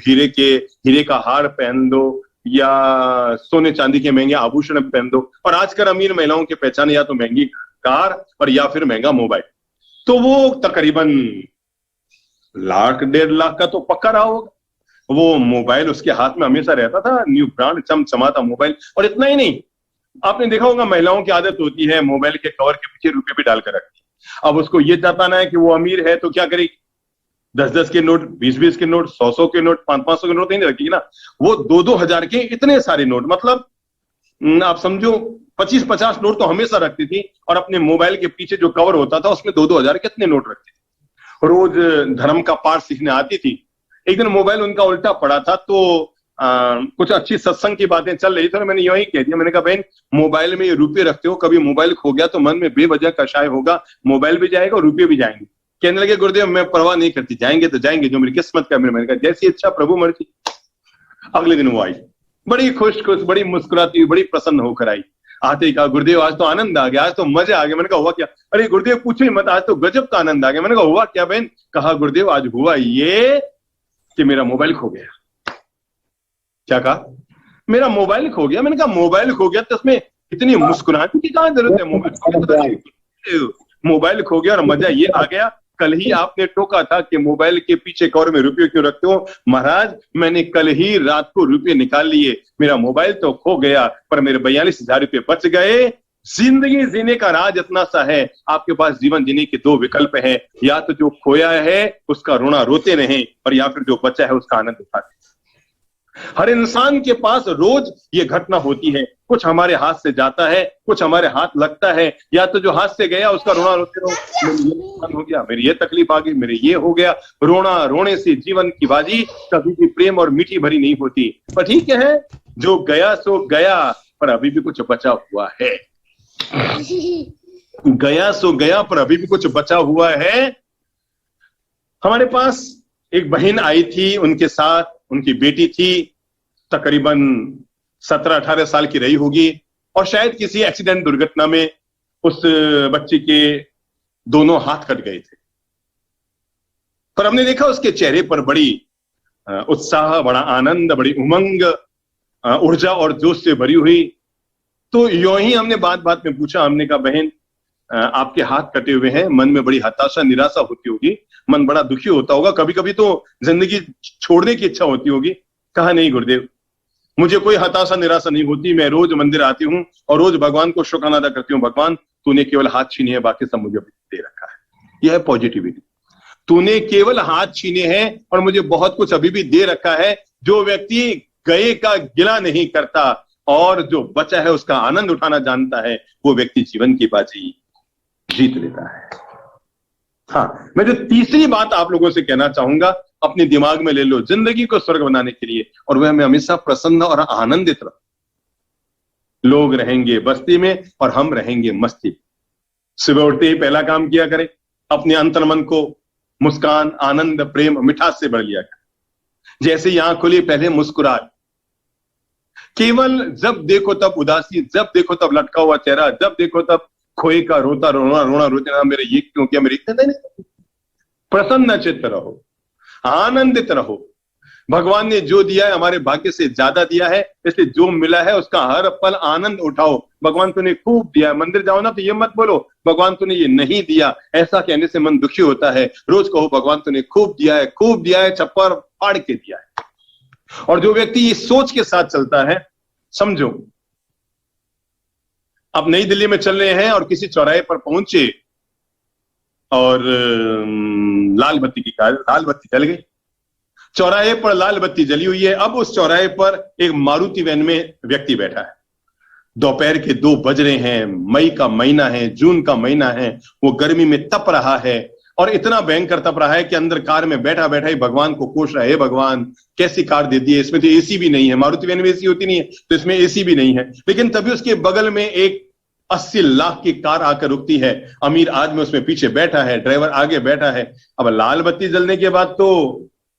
Speaker 1: हीरे का हार पहन दो, या सोने चांदी के महंगे आभूषण पहन दो। और आजकल अमीर महिलाओं की पहचान या तो महंगी कार और या फिर महंगा मोबाइल। तो वो तकरीबन लाख 1.5 लाख का तो पक्का रहा होगा। वो मोबाइल उसके हाथ में हमेशा रहता था, न्यू ब्रांड चमचमाता मोबाइल। और इतना ही नहीं, आपने देखा होगा महिलाओं की आदत होती है मोबाइल के कवर के पीछे रुपए भी डालकर रखती है। अब उसको ये जताना है कि वो अमीर है तो क्या करेगी? 10-10 के नोट, 20-20 के नोट, 100-100 के नोट, 500-500 के नोट नहीं रखेगी ना। वो 2-2 हजार के इतने सारे नोट, मतलब आप समझो 25-50 नोट तो हमेशा रखती थी। और अपने मोबाइल के पीछे जो कवर होता था उसमें 2-2 हजार कितने नोट रखती थी। रोज धर्म का पाठ सीखने आती थी। एक दिन मोबाइल उनका उल्टा पड़ा था, तो कुछ अच्छी सत्संग की बातें चल रही थी। मैंने यही कह दिया, मैंने कहा बहन, मोबाइल में ये रुपये रखते हो, कभी मोबाइल खो गया तो मन में बेवजह कषाय होगा, मोबाइल भी जाएगा और रुपये भी जाएंगे। कहने लगे गुरुदेव मैं परवाह नहीं करती, जाएंगे तो जाएंगे, जो मेरी किस्मत का। मैंने कहा जैसी इच्छा प्रभु मर्जी। अगले दिन वो आई, बड़ी खुश बड़ी मुस्कुराती हुई, बड़ी प्रसन्न होकर आई। आते ही कहा गुरुदेव आज तो आनंद आ गया, आज तो मजा आ गया। मैंने कहा हुआ क्या? अरे गुरुदेव पूछो ही मत, आज तो गजब का आनंद आ गया। मैंने कहा हुआ क्या बहन? कहा गुरुदेव आज हुआ ये कि मेरा मोबाइल खो गया। क्या कहा? मेरा मोबाइल खो गया। मैंने कहा मोबाइल खो गया तो उसमें इतनी मुस्कुराने की कहां जरूरत है? मोबाइल खो गया और मजा ये आ गया, कल ही आपने टोका था कि मोबाइल के पीछे कवर में रुपये क्यों रखते हो। महाराज मैंने कल ही रात को रुपये निकाल लिए, मेरा मोबाइल तो खो गया पर मेरे 42,000 रुपये बच गए। जिंदगी जीने का राज इतना सा है, आपके पास जीवन जीने के 2 विकल्प हैं, या तो जो खोया है उसका रोना रोते रहें, और या फिर जो बचा है उसका आनंद उठाते। हर इंसान के पास रोज ये घटना होती है, कुछ हमारे हाथ से जाता है, कुछ हमारे हाथ लगता है। या तो जो हाथ से गया उसका रोना रोते रहो, मेरे ये नुकसान हो गया, मेरी ये तकलीफ आ गई, मेरे ये हो गया। रोना रोने से जीवन की बाजी कभी भी प्रेम और मीठी भरी नहीं होती। पर ठीक है, जो गया सो गया, पर अभी भी कुछ बचा हुआ है। गया सो गया पर अभी भी कुछ बचा हुआ है। हमारे पास एक बहन आई थी, उनके साथ उनकी बेटी थी, तकरीबन 17-18 साल की रही होगी। और शायद किसी एक्सीडेंट दुर्घटना में उस बच्ची के दोनों हाथ कट गए थे। पर हमने देखा उसके चेहरे पर बड़ी उत्साह, बड़ा आनंद, बड़ी उमंग, ऊर्जा और जोश से भरी हुई। तो यूं ही हमने बात बात में पूछा, हमने कहा बहन आपके हाथ कटे हुए हैं, मन में बड़ी हताशा निराशा होती होगी, मन बड़ा दुखी होता होगा, कभी कभी तो जिंदगी छोड़ने की इच्छा होती होगी। कहा नहीं गुरुदेव, मुझे कोई हताशा निराशा नहीं होती, मैं रोज मंदिर आती हूँ और रोज भगवान को शुक्राना अदा करती हूँ। भगवान तूने केवल हाथ छीने हैं, बाकी सब मुझे दे रखा है। यह है पॉजिटिविटी। तूने केवल हाथ छीने हैं और मुझे बहुत कुछ अभी भी दे रखा है। जो व्यक्ति गए का गिला नहीं करता और जो बचा है उसका आनंद उठाना जानता है, वो व्यक्ति जीवन की बाजी जीत लेता है। हाँ, मैं जो तीसरी बात आप लोगों से कहना चाहूंगा, अपने दिमाग में ले लो, जिंदगी को स्वर्ग बनाने के लिए, और वह हमें हमेशा प्रसन्न और आनंदित रहो। लोग रहेंगे बस्ती में और हम रहेंगे मस्ती में। सुबह उठते ही पहला काम किया करें, अपने अंतर्मन को मुस्कान, आनंद, प्रेम, मिठास से भर लिया करें। जैसे ही आंख खुली पहले मुस्कुराहट, केवल जब देखो तब उदासी, जब देखो तब लटका हुआ चेहरा, जब देखो तब खोए का रोता रोना रोना रोते ना, मेरे ये क्यों किया, मेरे इतने नहीं। प्रसन्न चित्त रहो, आनंदित रहो। भगवान ने जो दिया है हमारे भाग्य से ज्यादा दिया है, इसलिए जो मिला है उसका हर पल आनंद उठाओ। भगवान तूने खूब दिया है, मंदिर जाओ ना तो ये मत बोलो भगवान तूने ये नहीं दिया, ऐसा कहने से मन दुखी होता है। रोज कहो भगवान तूने खूब दिया है, खूब दिया है, छप्पर फाड़ के दिया है। और जो व्यक्ति ये सोच के साथ चलता है, समझो अब नई दिल्ली में चल रहे हैं और किसी चौराहे पर पहुंचे और लाल बत्ती जल गई, चौराहे पर लाल बत्ती जली हुई है। अब उस चौराहे पर एक मारुति वैन में व्यक्ति बैठा है, दोपहर के 2 बज रहे हैं, मई का महीना है, जून का महीना है, वो गर्मी में तप रहा है और इतना भयंकर तप रहा है कि अंदर कार में बैठा बैठा ही भगवान को कोस रहा है, भगवान कैसी कार दे दी है, इसमें तो एसी भी नहीं है, मारुति वैन में एसी होती नहीं है तो इसमें एसी भी नहीं है। लेकिन तभी उसके बगल में एक 80 लाख की कार आकर रुकती है, अमीर आदमी उसमें पीछे बैठा है, ड्राइवर आगे बैठा है। अब लाल बत्ती जलने के बाद तो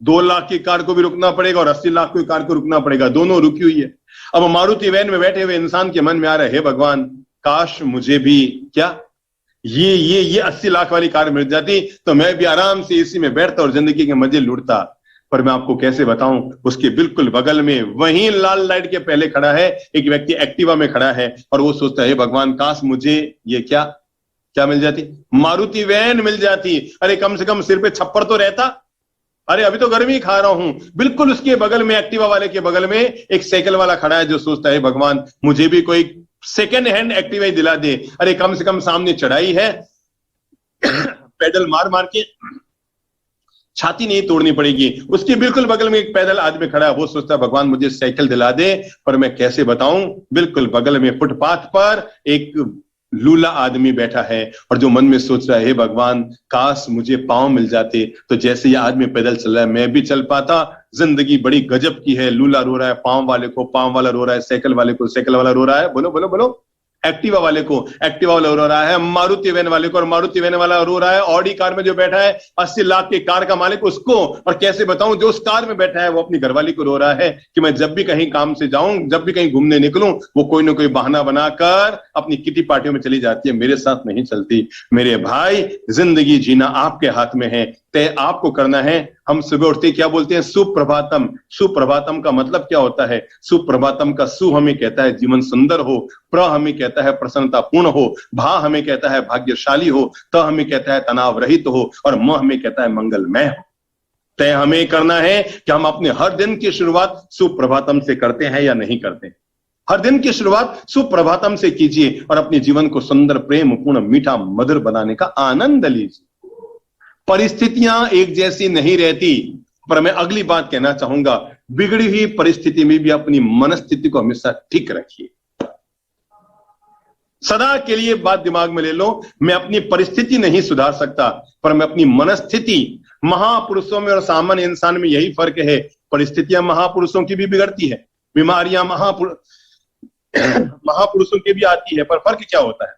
Speaker 1: 2 लाख की कार को भी रुकना पड़ेगा और 80 लाख की कार को रुकना पड़ेगा, दोनों रुकी हुई है। अब मारुति वैन में बैठे हुए इंसान के मन में आ रहा है, हे भगवान काश मुझे भी क्या ये 80 लाख वाली कार मिल जाती तो मैं भी आराम से एसी में बैठता और जिंदगी के मजे लूटता। पर मैं आपको कैसे बताऊं, उसके बिल्कुल बगल में वहीं लाल लाइट के पहले खड़ा है एक व्यक्ति, एक्टिवा में खड़ा है और वो सोचता है भगवान काश मुझे ये क्या मिल जाती, मारुति वैन मिल जाती। अरे कम से कम सिर पे छप्पर तो रहता, अरे अभी तो गर्मी खा रहा हूं। बिल्कुल उसके बगल में, एक्टिवा वाले के बगल में एक साइकिल वाला खड़ा है जो सोचता है भगवान मुझे भी कोई सेकेंड हैंड एक्टिवा ही दिला दे, अरे कम से कम सामने चढ़ाई है पैडल मार मार के छाती नहीं तोड़नी पड़ेगी। उसके बिल्कुल बगल में एक पैदल आदमी खड़ा है, वो सोचता है भगवान मुझे साइकिल दिला दे, पर मैं कैसे बताऊं, बिल्कुल बगल में फुटपाथ पर एक लूला आदमी बैठा है और जो मन में सोच रहा है हे भगवान काश मुझे पांव मिल जाते तो जैसे ये आदमी पैदल चल रहा है मैं भी चल पाता। जिंदगी बड़ी गजब की है, लूला रो रहा है पांव वाले को, पांव वाला रो रहा है साइकिल वाले को, साइकिल वाला रो रहा है बोलो बोलो बोलो एक्टिवा वाले को, एक्टिवा वाला रो रहा है मारुति वैन वाले को, और मारुति वैन वाला रो रहा है ऑडी कार में जो बैठा है 80 लाख की कार का मालिक उसको। और कैसे बताऊं, जो उस कार में बैठा है वो अपनी घरवाली को रो रहा है कि मैं जब भी कहीं काम से जाऊं, जब भी कहीं घूमने निकलूं, वो कोई ना कोई बहाना बनाकर अपनी किटी पार्टियों में चली जाती है, मेरे साथ नहीं चलती। मेरे भाई जिंदगी जीना आपके हाथ में है, तय आपको करना है। हम सुबह उठते क्या बोलते हैं, सुप्रभातम। सुप्रभातम का मतलब क्या होता है, सुप्रभातम का सु हमें कहता है जीवन सुंदर हो, प्र हमें कहता है प्रसन्नता पूर्ण हो, भा हमें कहता है भाग्यशाली हो, त हमें कहता है तनाव रहित हो, और म हमें कहता है मंगलमय हो। तय हमें करना है कि हम अपने हर दिन की शुरुआत सुप्रभातम से करते हैं या नहीं करते। हर दिन की शुरुआत सुप्रभातम से कीजिए और अपने जीवन को सुंदर प्रेम पूर्ण मीठा मधुर बनाने का आनंद लीजिए। परिस्थितियां एक जैसी नहीं रहती, पर मैं अगली बात कहना चाहूंगा, बिगड़ी हुई परिस्थिति में भी अपनी मनस्थिति को हमेशा ठीक रखिए। सदा के लिए बात दिमाग में ले लो, मैं अपनी परिस्थिति नहीं सुधार सकता, पर मैं अपनी मनस्थिति, महापुरुषों में और सामान्य इंसान में यही फर्क है, परिस्थितियां महापुरुषों की भी बिगड़ती है, बीमारियां महापुरुषों की भी आती है, पर फर्क क्या होता है।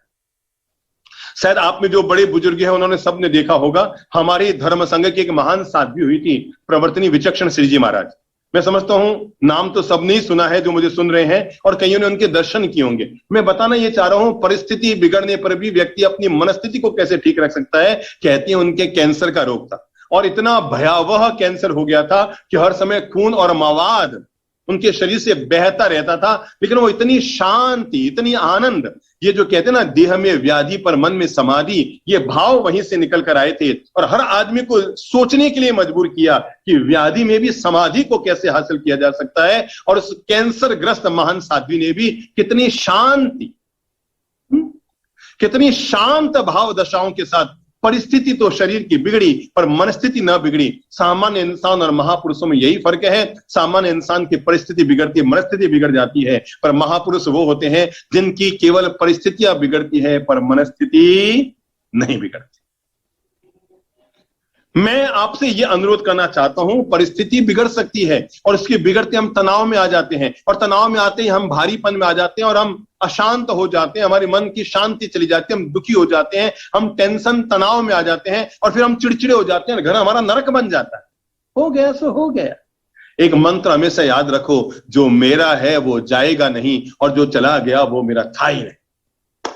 Speaker 1: शायद आप में जो बड़े बुजुर्ग हैं उन्होंने सबने देखा होगा, हमारे धर्म संघ की एक महान साध्वी हुई थी, प्रवर्तनी विचक्षण श्री जी महाराज। मैं समझता हूं नाम तो सबने ही सुना है जो मुझे सुन रहे हैं, और कईयों ने उनके दर्शन किए होंगे। मैं बताना ये चाह रहा हूं, परिस्थिति बिगड़ने पर भी व्यक्ति अपनी मनस्थिति को कैसे ठीक रख सकता है। कहती है उनके कैंसर का रोग था और इतना भयावह कैंसर हो गया था कि हर समय खून और मवाद उनके शरीर से बहता रहता था, लेकिन वो इतनी शांति, इतनी आनंद, ये जो कहते हैं ना देह में व्याधि पर मन में समाधि, ये भाव वहीं से निकल कर आए थे और हर आदमी को सोचने के लिए मजबूर किया कि व्याधि में भी समाधि को कैसे हासिल किया जा सकता है। और उस कैंसर ग्रस्त महान साध्वी ने भी कितनी शांति, कितनी शांत भाव दशाओं के साथ, परिस्थिति तो शरीर की बिगड़ी पर मनस्थिति न बिगड़ी। सामान्य इंसान और महापुरुषों में यही फर्क है, सामान्य इंसान की परिस्थिति बिगड़ती है, मनस्थिति बिगड़ जाती है, पर महापुरुष वो होते हैं जिनकी केवल परिस्थितियां बिगड़ती है पर मनस्थिति नहीं बिगड़ती। मैं आपसे यह अनुरोध करना चाहता हूं, परिस्थिति बिगड़ सकती है और इसके बिगड़ते हम तनाव में आ जाते हैं, और तनाव में आते ही हम भारीपन में आ जाते हैं और हम अशांत हो जाते हैं, हमारे मन की शांति चली जाती है, हम दुखी हो जाते हैं, हम टेंशन तनाव में आ जाते हैं और फिर हम चिड़चिड़े हो जाते हैं, घर हमारा नरक बन जाता है। हो गया सो हो गया। एक मंत्र हमेशा याद रखो, जो मेरा है वो जाएगा नहीं, और जो चला गया वो मेरा था ही नहीं।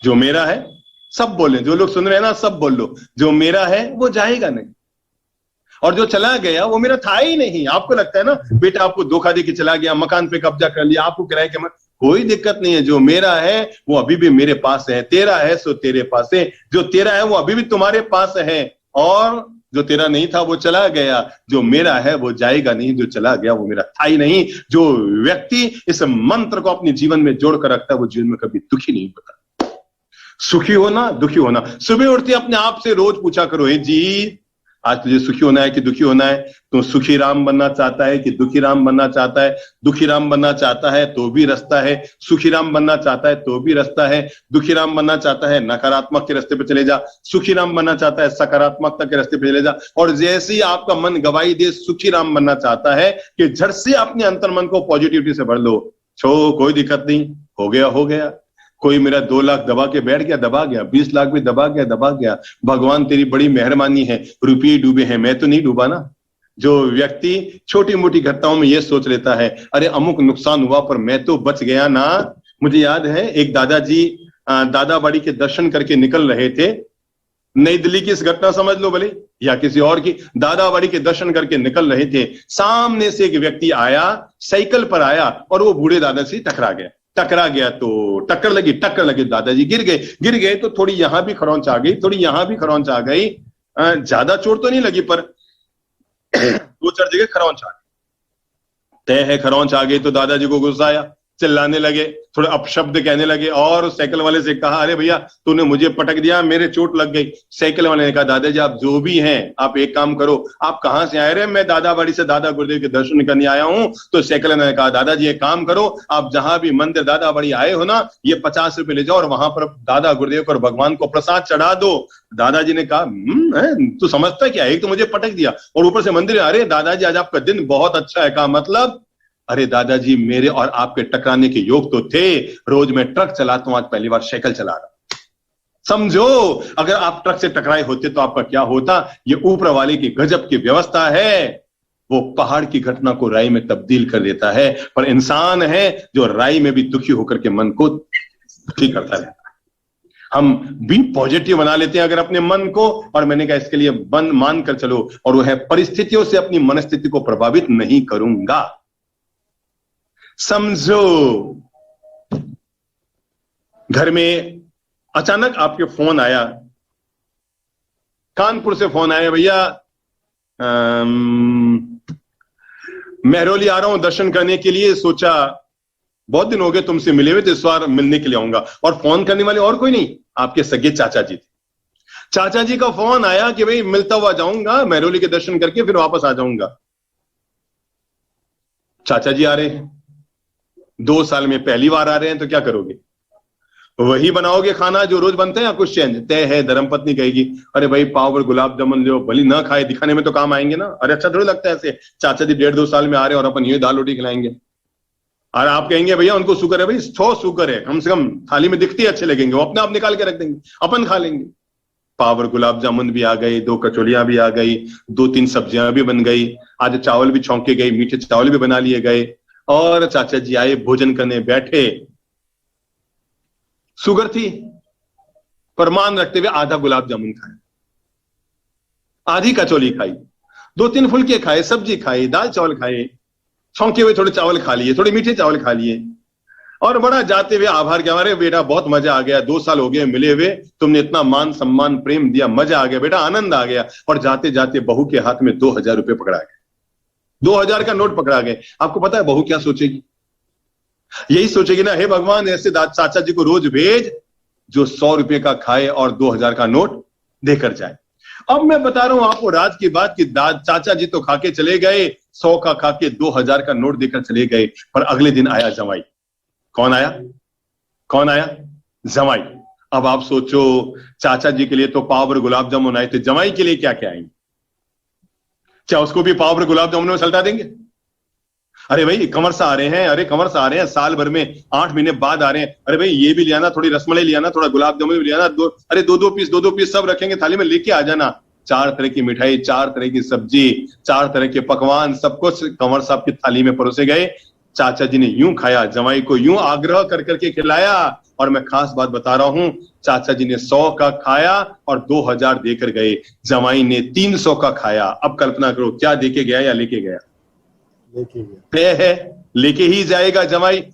Speaker 1: जो मेरा है, सब बोले, जो लोग सुन रहे हैं ना सब बोल लो, जो मेरा है वो जाएगा नहीं, और जो चला गया वो मेरा था ही नहीं। आपको लगता है ना बेटा आपको धोखा दे के चला गया, मकान पे कब्जा कर लिया, आपको किराए के कोई दिक्कत नहीं है। जो मेरा है वो अभी भी मेरे पास है, तेरा है सो तेरे पास है, जो तेरा है वो अभी भी तुम्हारे पास है, और जो तेरा नहीं था वो चला गया। जो मेरा है वो जाएगा नहीं, जो चला गया वो मेरा था ही नहीं। जो व्यक्ति इस मंत्र को अपने जीवन में जोड़कर रखता है वो जीवन में कभी दुखी नहीं होता। सुखी होना, दुखी होना, सुबह उठते अपने आप से रोज पूछा करो, हे जी आज तुझे सुखी होना है कि दुखी होना है? तो सुखी राम बनना चाहता है कि दुखी राम बनना चाहता है? दुखी राम बनना चाहता है तो भी रास्ता है, सुखी राम बनना चाहता है तो भी रास्ता है। दुखी राम बनना चाहता है नकारात्मक के रास्ते पे चले जा, सुखी राम बनना चाहता है सकारात्मकता के रास्ते पे चले जा। और जैसे ही आपका मन गवाही दे सुखी राम बनना चाहता है कि झट से अपने अंतर्मन को पॉजिटिविटी से भर लो, छो कोई दिक्कत नहीं, हो गया हो गया। कोई मेरा 2 लाख दबा के बैठ गया, दबा गया, 20 लाख भी दबा गया, दबा गया, भगवान तेरी बड़ी मेहरबानी है, रुपये डूबे हैं, मैं तो नहीं डूबा ना। जो व्यक्ति छोटी मोटी घटनाओं में यह सोच लेता है अरे अमुक नुकसान हुआ पर मैं तो बच गया ना। मुझे याद है एक दादाजी दादाबाड़ी के दर्शन करके निकल रहे थे, नई दिल्ली की इस घटना समझ लो भले या किसी और की, दादाबाड़ी के दर्शन करके निकल रहे थे, सामने से एक व्यक्ति आया, साइकिल पर आया और वो बूढ़े दादा से टकरा गया तो टक्कर लगी, दादाजी गिर गए तो थोड़ी यहां भी खरोंच आ गई, थोड़ी यहां भी खरोंच आ गई, ज्यादा चोट तो नहीं लगी पर 2-4 जगह खरोंच आ गई। तय है खरोंच आ गई तो दादाजी को गुस्सा आया, चिल्लाने लगे, थोड़े अपशब्द कहने लगे, और साइकिल वाले से कहा अरे भैया तूने मुझे पटक दिया, मेरे चोट लग गई। साइकिल वाले ने कहा दादाजी आप जो भी हैं आप एक काम करो, आप कहां से आए रहे? मैं दादाबाड़ी से दादा गुरुदेव के दर्शन करने आया हूं। तो साइकिल वाले ने कहा दादाजी एक काम करो, आप जहां भी मंदिर दादाबाड़ी आए हो ना, ये 50 रुपए ले जाओ और वहां पर दादा गुरुदेव को और भगवान को प्रसाद चढ़ा दो। दादाजी ने कहा तू समझता क्या, एक तो मुझे पटक दिया और ऊपर से मंदिर। अरे दादाजी आज आपका दिन बहुत अच्छा है। कहा मतलब? अरे दादाजी मेरे और आपके टकराने के योग तो थे, रोज मैं ट्रक चलाता हूं, आज पहली बार साइकिल चला रहा। समझो अगर आप ट्रक से टकराए होते तो आपका क्या होता। ये ऊपर वाले की गजब की व्यवस्था है, वो पहाड़ की घटना को राई में तब्दील कर देता है। पर इंसान है जो राई में भी दुखी होकर के मन को दुखी करता रहता है। हम भी पॉजिटिव बना लेते हैं अगर अपने मन को, और मैंने कहा इसके लिए बंद मान कर चलो, और वो है परिस्थितियों से अपनी मनस्थिति को प्रभावित नहीं करूंगा। समझो घर में अचानक आपके फोन आया, कानपुर से फोन आया, भैया महरौली आ रहा हूं दर्शन करने के लिए, सोचा बहुत दिन हो गए तुमसे मिले हुए तो इस बार मिलने के लिए आऊंगा। और फोन करने वाले और कोई नहीं, आपके सगे चाचा जी थे। चाचा जी का फोन आया कि भाई मिलता हुआ जाऊंगा, महरौली के दर्शन करके फिर वापस आ जाऊंगा। चाचा जी आ रहे हैं, 2 साल में पहली बार आ रहे हैं, तो क्या करोगे? वही बनाओगे खाना जो रोज बनते हैं या कुछ चेंज? तय है धर्मपत्नी कहेगी अरे भाई पाव और गुलाब जामुन लो, भली ना खाए दिखाने में तो काम आएंगे ना। अरे अच्छा थोड़ी लगता है ऐसे, चाचा जी 1.5-2 साल में आ रहे हैं और अपन ये दाल रोटी खिलाएंगे। और आप कहेंगे भैया उनको शुगर है, भाई 100 शुगर है, कम से कम थाली में दिखते अच्छे लगेंगे, वो अपने आप निकाल के रख देंगे, अपन खा लेंगे। पाव और गुलाब जामुन भी आ गई, 2 कचौलियां भी आ गई, 2-3 सब्जियां भी बन गई, आज चावल भी छौंके गए, मीठे चावल भी बना लिए गए, और चाचा जी आए, भोजन करने बैठे। शुगर थी पर मान रखते हुए आधा गुलाब जामुन खाए, आधी कचौली खाई, 2-3 फुलके खाए, सब्जी खाई, दाल चावल खाए, छौंके हुए थोड़े चावल खा लिए, थोड़े मीठे चावल खा लिए, और बड़ा जाते हुए आभार किया, हमारे बेटा बहुत मजा आ गया, 2 साल हो गए मिले हुए, तुमने इतना मान सम्मान प्रेम दिया, मजा आ गया बेटा, आनंद आ गया। और जाते जाते बहू के हाथ में 2000 रुपए पकड़ा गए, 2000 का नोट पकड़ा गए। आपको पता है बहू क्या सोचेगी? यही सोचेगी ना, हे भगवान ऐसे चाचा जी को रोज भेज जो 100 रुपए का खाए और 2000 का नोट देकर जाए। अब मैं बता रहा हूं आपको राज की बात कि चाचा जी तो खाके चले गए, 100 का खाके 2000 का नोट देकर चले गए, पर अगले दिन आया जमाई। कौन आया? कौन आया? जमाई। अब आप सोचो चाचा जी के लिए तो पाव और गुलाब जामुन आए थे, जमाई के लिए क्या क्या आएंगे? क्या उसको भी पाव और गुलाब जामुन में सल्टा देंगे? अरे भाई कमर आ रहे हैं, अरे कमर आ रहे हैं, साल भर में 8 महीने बाद आ रहे हैं, अरे भाई ये भी लियाना, थोड़ी रसमलाई लियाना, थोड़ा गुलाब जामुन भी लियाना, अरे दो दो पीस सब रखेंगे थाली में, लेके आ जाना। 4 तरह की मिठाई, 4 तरह की सब्जी, 4 तरह के पकवान, सब कुछ कंवर साहब की थाली में परोसे गए। चाचा जी ने यूं खाया, जमाई को यूं आग्रह कर करके खिलाया। और मैं खास बात बता रहा हूं, चाचा जी ने 100 का खाया और 2000 देकर गए। जमाई ने 300 का खाया। अब कल्पना करो, क्या देके गया या लेके गया?
Speaker 2: लेके गया।
Speaker 1: तय है, लेके ही जाएगा जमाई।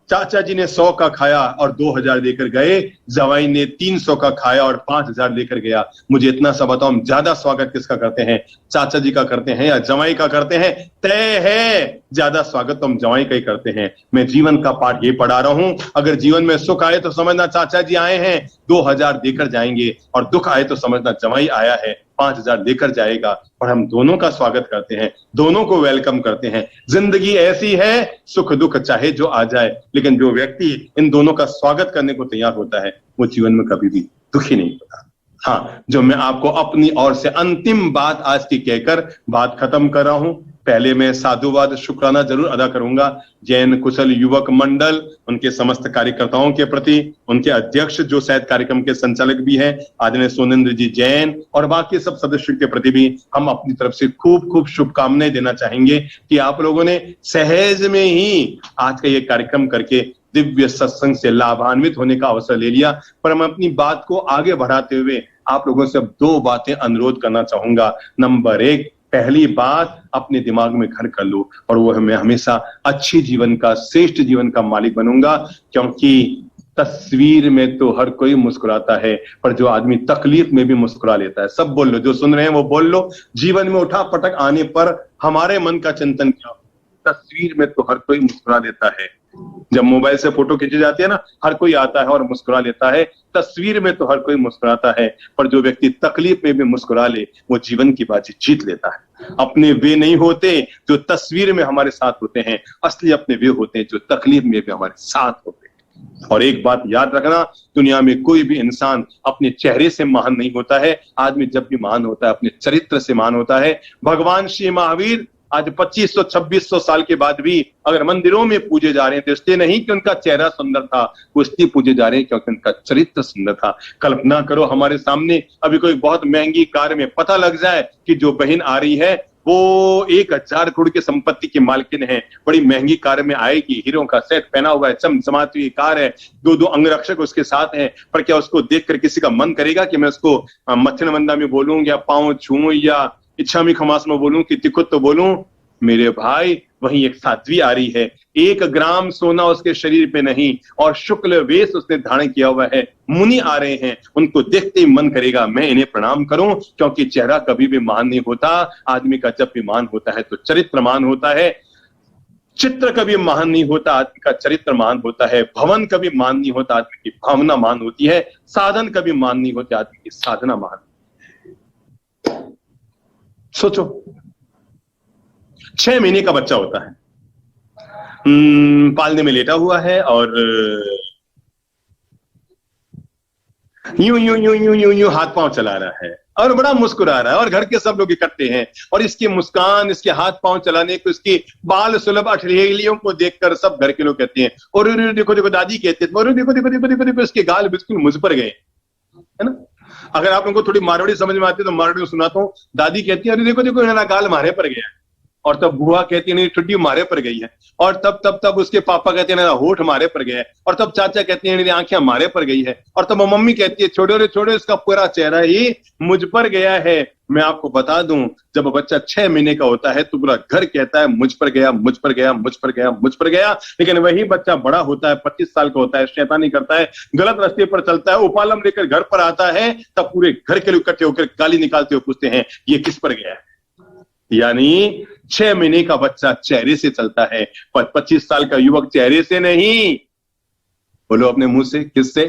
Speaker 1: चाचा जी ने 100 का खाया और 2000 देकर गए। जवाई ने 300 का खाया और 5000 लेकर गया। मुझे इतना सा बताओ, हम ज्यादा स्वागत किसका करते हैं? चाचा जी का करते हैं या जवाई का करते हैं? तय है, ज्यादा स्वागत तो हम जवाई का ही करते हैं। मैं जीवन का पाठ ये पढ़ा रहा हूं, अगर जीवन में सुख आए तो समझना चाचा जी आए हैं, 2000 देकर जाएंगे, और दुख आए तो समझना जवाई आया है, 5000 लेकर जाएगा। और हम दोनों का स्वागत करते हैं, दोनों को वेलकम करते हैं। जिंदगी ऐसी है, सुख दुख चाहे जो आ जाए, लेकिन जो व्यक्ति इन दोनों का स्वागत करने को तैयार होता है वो जीवन में कभी भी दुखी नहीं होता। हाँ, जो मैं आपको अपनी ओर से अंतिम बात आज की कहकर बात खत्म कर रहा हूं। पहले मैं साधुवाद शुक्राना जरूर अदा करूंगा जैन कुशल युवक मंडल, उनके समस्त कार्यकर्ताओं के प्रति, उनके अध्यक्ष जो शायद कार्यक्रम के संचालक भी हैं आदरणीय सोनेंद्र जी जैन, और बाकी सब सदस्यों के प्रति भी हम अपनी तरफ से खूब खूब शुभकामनाएं देना चाहेंगे कि आप लोगों ने सहज में ही आज का ये कार्यक्रम करके दिव्य सत्संग से लाभान्वित होने का अवसर ले लिया। पर मैं अपनी बात को आगे बढ़ाते हुए आप लोगों से अब 2 बातें अनुरोध करना चाहूंगा। नंबर 1, पहली बात, अपने दिमाग में घर कर लो, और वो है, मैं हमेशा अच्छी जीवन का, श्रेष्ठ जीवन का मालिक बनूंगा। क्योंकि तस्वीर में तो हर कोई मुस्कुराता है, पर जो आदमी तकलीफ में भी मुस्कुरा लेता है। सब बोल लो, जो सुन रहे हैं वो बोल लो। जीवन में उठा पटक आने पर हमारे मन का चिंतन क्या? तस्वीर में तो हर कोई मुस्कुरा देता है। जब मोबाइल से फोटो खींची जाती है ना, हर कोई आता है और मुस्कुरा लेता है। तस्वीर में तो हर कोई मुस्कुराता है, पर जो व्यक्ति तकलीफ में भी मुस्कुरा ले वो जीवन की बाजी जीत लेता है। अपने वे नहीं होते जो तस्वीर में हमारे साथ होते हैं, असली अपने वे होते हैं जो तकलीफ में भी हमारे साथ होते हैं। और एक बात याद रखना, दुनिया में कोई भी इंसान अपने चेहरे से महान नहीं होता है। आदमी जब भी महान होता है अपने चरित्र से महान होता है। भगवान श्री महावीर आज 2500-2600 साल के बाद भी अगर मंदिरों में पूजे जा रहे हैं तो इसलिए नहीं कि उनका चेहरा सुंदर था, वो इसलिए पूजे जा रहे हैं क्योंकि उनका चरित्र सुंदर था। कल्पना करो, हमारे सामने अभी कोई बहुत महंगी कार में पता लग जाए कि जो बहन आ रही है वो 1000 करोड़ की संपत्ति की मालकिन है, बड़ी महंगी कार में आएगी, हीरो का सेट पहना हुआ है, चमचमाती हुई कार है, 2 अंगरक्षक उसके साथ हैं, पर क्या उसको देखकर किसी का मन करेगा कि मैं उसको मच्छर मंदा में बोलूं, या पांव छूं, या इच्छा में खमास में बोलूं, कि तिकुत तो बोलूं? मेरे भाई, वहीं एक साध्वी आ रही है, 1 ग्राम सोना उसके शरीर पे नहीं, और शुक्ल वेश उसने धारण किया हुआ है। मुनि आ रहे हैं, उनको देखते ही मन करेगा मैं इन्हें प्रणाम करूं, क्योंकि चेहरा कभी भी महान नहीं होता। आदमी का जब भी महान होता है तो चरित्र महान होता है। चित्र कभी महान नहीं होता, आदमी का चरित्र महान होता है। भवन कभी महान नहीं होता, आदमी की भावना महान होती है। साधन कभी महान नहीं होते, आदमी की साधना महान। सोचो, 6 महीने का बच्चा होता है, पालने में लेटा हुआ है, और यूं यूं यूं यूं यूं यूं हाथ पांव चला रहा है और बड़ा मुस्कुरा रहा है, और घर के सब लोग इकट्ठे हैं, और इसकी मुस्कान, इसके हाथ पांव चलाने को, इसकी बाल सुलभ अठलेलियों को देखकर सब घर के लोग कहते हैं, और देखो देखो, दादी कहते हैं, और देखो देखो देखो देखो देखो, इसके गाल बिल्कुल मुझ पर गए, है ना। अगर आप लोगों को थोड़ी मारवाड़ी समझ में आती है तो मारवाड़ी में सुनाता हूँ। दादी कहती है, अरे देखो देखो, ना गाल मारे पर गया, और तब बुआ कहती है, नहीं ठुड्डी मारे पर गई है, और तब तब तब उसके पापा कहते हैं, ना होठ मारे पर गया है, और तब चाचा कहते हैं, आंखें मारे पर गई है, और तब मम्मी कहती है, छोड़ो रे छोड़ो, इसका पूरा चेहरा ही मुझ पर गया है। मैं आपको बता दूं, जब बच्चा 6 महीने का होता है तो पूरा घर कहता है मुझ पर गया, मुझ पर गया, मुझ पर गया, मुझ पर गया। लेकिन वही बच्चा बड़ा होता है, 25 साल का होता है, शैतानी करता है, गलत रास्ते पर चलता है, उपालम लेकर घर पर आता है, तब पूरे घर के लोग इकट्ठे होकर गाली निकालते हुए पूछते हैं, ये किस पर गया है? यानी 6 महीने का बच्चा चेहरे से चलता है, पर 25 साल का युवक चेहरे से नहीं। बोलो अपने मुंह से, किससे?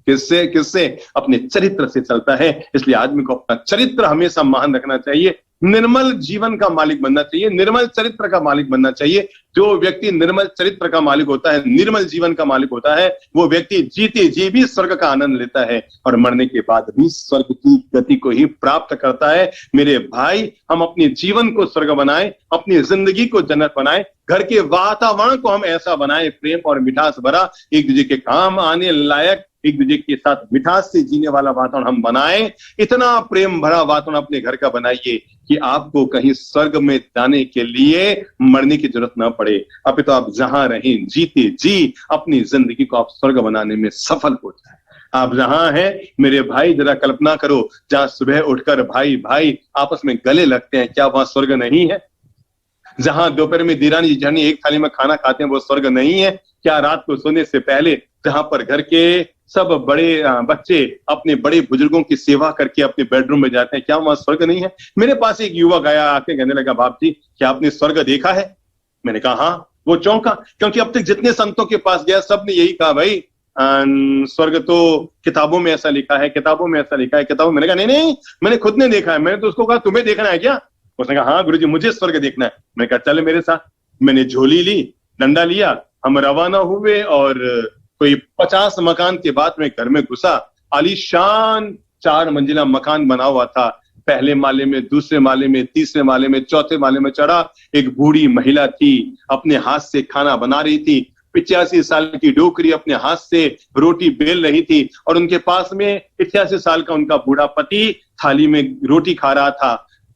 Speaker 1: किससे? किससे? अपने चरित्र से चलता है। इसलिए आदमी को अपना चरित्र हमेशा महान रखना चाहिए, निर्मल जीवन का मालिक बनना चाहिए, निर्मल चरित्र का मालिक बनना चाहिए। जो व्यक्ति निर्मल चरित्र का मालिक होता है, निर्मल जीवन का मालिक होता है, वो व्यक्ति जीते जी भी स्वर्ग का आनंद लेता है, और मरने के बाद भी स्वर्ग की गति को ही प्राप्त करता है। मेरे भाई, हम अपने जीवन को स्वर्ग बनाएं, अपनी जिंदगी को जन्नत बनाएं, घर के वातावरण को हम ऐसा बनाएं, प्रेम और मिठास भरा, एक दूसरे के काम आने लायक, एक दूसरे के साथ मिठास से जीने वाला वातावरण हम बनाएं। इतना प्रेम भरा वातावरण अपने घर का बनाइए कि आपको कहीं स्वर्ग में जाने के लिए मरने की जरूरत ना पड़े। अभी तो आप जहां रहें जीते जी अपनी जिंदगी को आप स्वर्ग बनाने में सफल हो जाए। आप जहां हैं मेरे भाई, जरा कल्पना करो, जहां सुबह उठकर भाई भाई आपस में गले लगते हैं, क्या वहां स्वर्ग नहीं है? जहां दोपहर में दिरानी जेठानी एक थाली में खाना खाते हैं, वो स्वर्ग नहीं है क्या? रात को सोने से पहले जहां पर घर के सब बड़े बच्चे अपने बड़े बुजुर्गों की सेवा करके अपने बेडरूम में जाते हैं, क्या वहां स्वर्ग नहीं है? मेरे पास एक युवक आया, आके कहने लगा, बाप जी क्या आपने स्वर्ग देखा है? मैंने कहा हाँ। वो चौंका, क्योंकि अब तक जितने संतों के पास गया सबने यही कहा, भाई स्वर्ग तो किताबों में ऐसा लिखा है, किताबों में ऐसा लिखा है, किताबों। मैंने कहा नहीं नहीं, मैंने खुद ने देखा है। मैंने तो उसको कहा तुम्हें देखना है क्या? उसने कहा हाँ गुरुजी मुझे स्वर्ग देखना है। मैंने कहा चल मेरे साथ। मैंने झोली ली, डंडा लिया, हम रवाना हुए और कोई 50 मकान के बाद में घर में घुसा। आलीशान 4 मंजिला मकान बना हुआ था। पहले माले में, दूसरे माले में, तीसरे माले में, चौथे माले में चढ़ा। एक बूढ़ी महिला थी, अपने हाथ से खाना बना रही थी। 85 साल की डोकरी अपने हाथ से रोटी बेल रही थी और उनके पास में 88 साल का उनका बूढ़ा पति थाली में रोटी खा रहा था।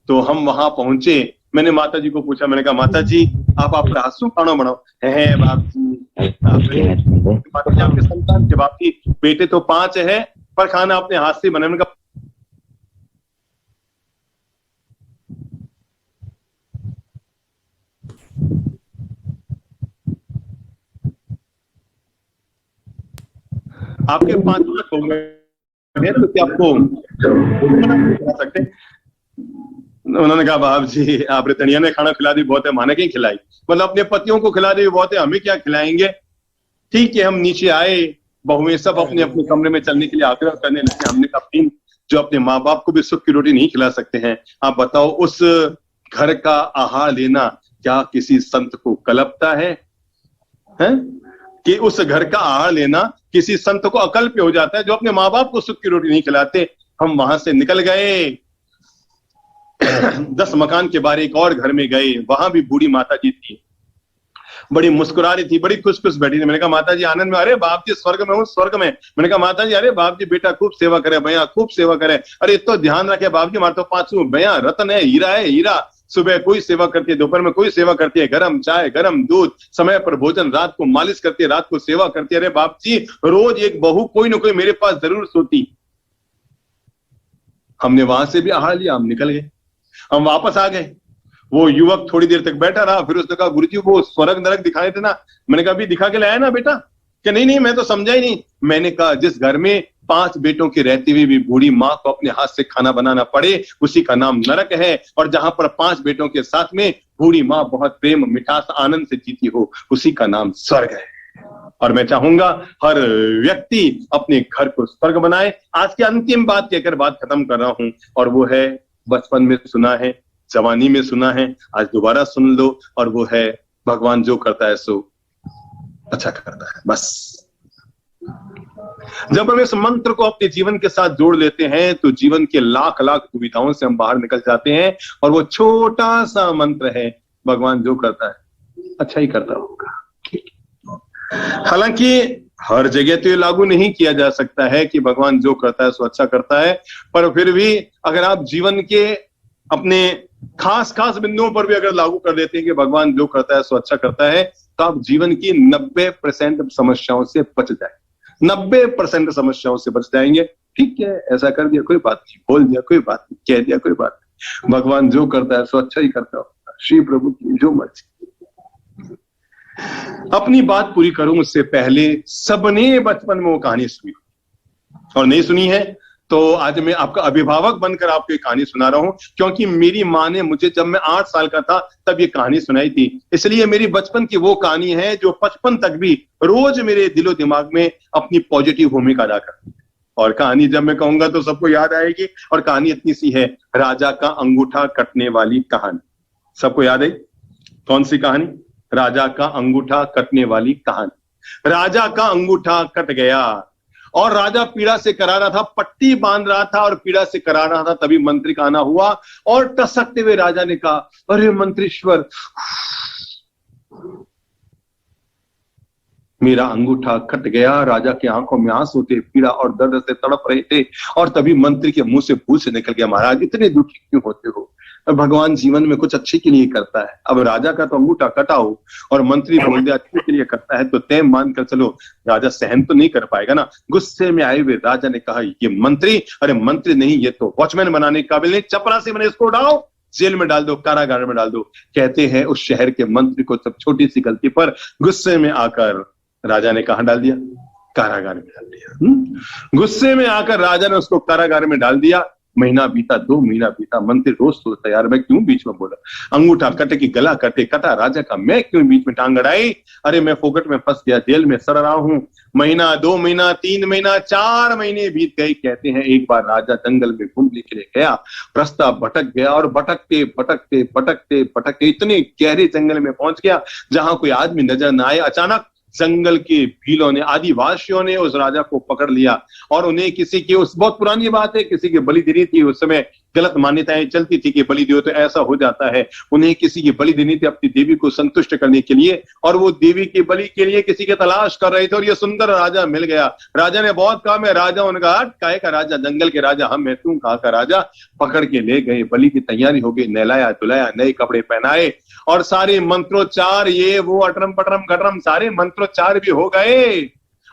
Speaker 1: तो हम वहां पहुंचे। मैंने माता जी को पूछा, मैंने कहा माता जी आप आपका हाथों खाना बनाओ है? बाप जी माता जी आपके संतान के बाप जी बेटे तो 5 है पर खाना अपने हाथ से बनाने का। आपके 5 लाख हो गए तो क्या आपको बना सकते? उन्होंने कहा बाप जी आप तनिया ने खाना खिला दी बहुत है, माने कहीं खिलाई, मतलब अपने पतियों को खिला दी बहुत है, हमें क्या खिलाएंगे? ठीक है, हम नीचे आए, बहुएं सब अपने अपने कमरे में चलने के लिए आग्रह करने लगे। हमने कहा जो अपने माँ बाप को भी सुख की रोटी नहीं खिला सकते हैं, आप बताओ उस घर का आहार लेना क्या किसी संत को कलपता है? कि उस घर का आहार लेना किसी संत को अकल्प्य हो जाता है जो अपने माँ बाप को सुख की रोटी नहीं खिलाते। हम वहां से निकल गए। 10 मकान के बारे एक और घर में गए, वहां भी बूढ़ी माता जी थी, बड़ी मुस्कुरा रही थी, बड़ी खुश खुश बैठी थी। मैंने कहा माता जी आनंद में? अरे बाप जी स्वर्ग में हूँ, स्वर्ग में। मैंने कहा माता जी, अरे बाप जी बेटा खूब सेवा करे भैया, खूब सेवा करे। अरे तो ध्यान रखे बाप जी, हमारे तो 5 भैया रत्न है, हीरा है, हीरा। सुबह कोई सेवा करती है, दोपहर में कोई सेवा करती है, गरम चाय, गरम दूध, समय पर भोजन, रात को मालिश करती है, रात को सेवा करती है। अरे बाप जी रोज एक बहू कोई ना कोई मेरे पास जरूर सोती। हमने वहां से भी आहार लिया, हम निकल गए, हम वापस आ गए। वो युवक थोड़ी देर तक बैठा रहा, फिर उसने कहा गुरुजी वो स्वर्ग नरक दिखाए थे ना? मैंने कहा अभी दिखा के लाया ना बेटा? क्या नहीं नहीं मैं तो समझा ही नहीं। मैंने कहा जिस घर में 5 बेटों के रहते हुए भी बूढ़ी माँ को अपने हाथ से खाना बनाना पड़े उसी का नाम नरक है, और जहां पर 5 बेटों के साथ में बूढ़ी माँ बहुत प्रेम मिठास आनंद से जीती हो उसी का नाम स्वर्ग है। और मैं चाहूंगा हर व्यक्ति अपने घर को स्वर्ग बनाए। आज की अंतिम बात कहकर बात खत्म कर रहा हूं, और वो है बचपन में सुना है, जवानी में सुना है, आज दोबारा सुन लो, और वो है भगवान जो करता है सो अच्छा करता है। बस जब हम इस मंत्र को अपने जीवन के साथ जोड़ लेते हैं तो जीवन के लाख लाख दुविधाओं से हम बाहर निकल जाते हैं। और वो छोटा सा मंत्र है, भगवान जो करता है अच्छा ही करता होगा। हालांकि हर जगह तो ये लागू नहीं किया जा सकता है कि भगवान जो करता है सो अच्छा करता है, पर फिर भी अगर आप जीवन के अपने खास खास बिंदुओं पर भी अगर लागू कर देते हैं कि भगवान जो करता है सो अच्छा करता है, तो आप जीवन की 90% समस्याओं से बच जाए, 90% समस्याओं से बच जाएंगे। ठीक है, ऐसा कर दिया कोई बात नहीं, बोल दिया कोई बात नहीं, कह दिया कोई बात नहीं, भगवान जो करता है सो अच्छा ही करता होगा। श्री प्रभु की जो मर्जी। अपनी बात पूरी करूं उससे पहले सबने बचपन में वो कहानी सुनी, और नहीं सुनी है तो आज मैं आपका अभिभावक बनकर आपको एक कहानी सुना रहा हूं, क्योंकि मेरी माँ ने मुझे जब मैं 8 साल का था तब ये कहानी सुनाई थी। इसलिए मेरी बचपन की वो कहानी है जो 55 तक भी रोज मेरे दिलो दिमाग में अपनी पॉजिटिव भूमिका अदा करती है। और कहानी जब मैं कहूंगा तो सबको याद आएगी, और कहानी इतनी सी है, राजा का अंगूठा कटने वाली कहानी। सबको याद है कौन सी कहानी? राजा का अंगूठा कटने वाली कहानी। राजा का अंगूठा कट गया और राजा पीड़ा से करा रहा था, पट्टी बांध रहा था और पीड़ा से करा रहा था। तभी मंत्री का आना हुआ और टसकते हुए राजा ने कहा, अरे मंत्रीश्वर,
Speaker 2: मेरा अंगूठा कट गया। राजा की आंखों में आंसू थे, पीड़ा और दर्द से तड़प रहे थे। और तभी मंत्री के मुंह से भूल से निकल गया, महाराज इतने दुखी क्यों होते हो? भगवान जीवन में कुछ अच्छे के लिए करता है। अब राजा का तो अंगूठा कटा हो और मंत्री बोल दिया अच्छे के लिए करता है, तो तय मानकर चलो राजा सहन तो नहीं कर पाएगा ना। गुस्से में आए हुए राजा ने कहा, ये मंत्री, अरे मंत्री नहीं, ये तो वॉचमैन बनाने के काबिल नहीं, चपरासी बने, इसको उठाओ, जेल में डाल दो, कारागार में डाल दो। कहते हैं उस शहर के मंत्री को सब छोटी सी गलती पर गुस्से में आकर राजा ने कहां डाल दिया? कारागार में डाल दिया। गुस्से में आकर राजा ने उसको कारागार में डाल दिया। महीना बीता, 2 महीना बीता, मंत्री रोज सोचता, यार मैं क्यों बीच में बोला, अंगूठा कटे की गला कटे, कटा राजा का, मैं क्यों बीच में टांग अड़ाई? अरे मैं फोकट में फंस गया, जेल में सड़ रहा हूं। महीना, 2 महीना, 3 महीना, 4 महीने बीत गए। कहते हैं एक बार राजा जंगल में घूमने के लिए गया, रास्ता भटक गया और भटकते भटकते भटकते भटकते इतने गहरे जंगल में पहुंच गया जहां कोई आदमी नजर न आए। अचानक जंगल के भीलों ने, आदिवासियों ने उस राजा को पकड़ लिया और उन्हें किसी की, उस बहुत पुरानी बात है, किसी की बलि देनी थी। उस समय गलत मान्यताएं चलती थी कि बलि दो तो ऐसा हो जाता है। उन्हें किसी की बलि देनी थी अपनी देवी को संतुष्ट करने के लिए, और वो देवी की बलि के लिए किसी की तलाश कर रहे थे और ये सुंदर राजा मिल गया। राजा ने बहुत कहा, मैं राजा, उनका काय का राजा, जंगल के राजा हम, मैं तू कहा का राजा। पकड़ के ले गए, बलि की तैयारी हो गई, नहलाया धुलाया, नए कपड़े पहनाए और सारे मंत्रोच्चार, ये वो अटरम पटरम गटरम, सारे मंत्रोच्चार भी हो गए।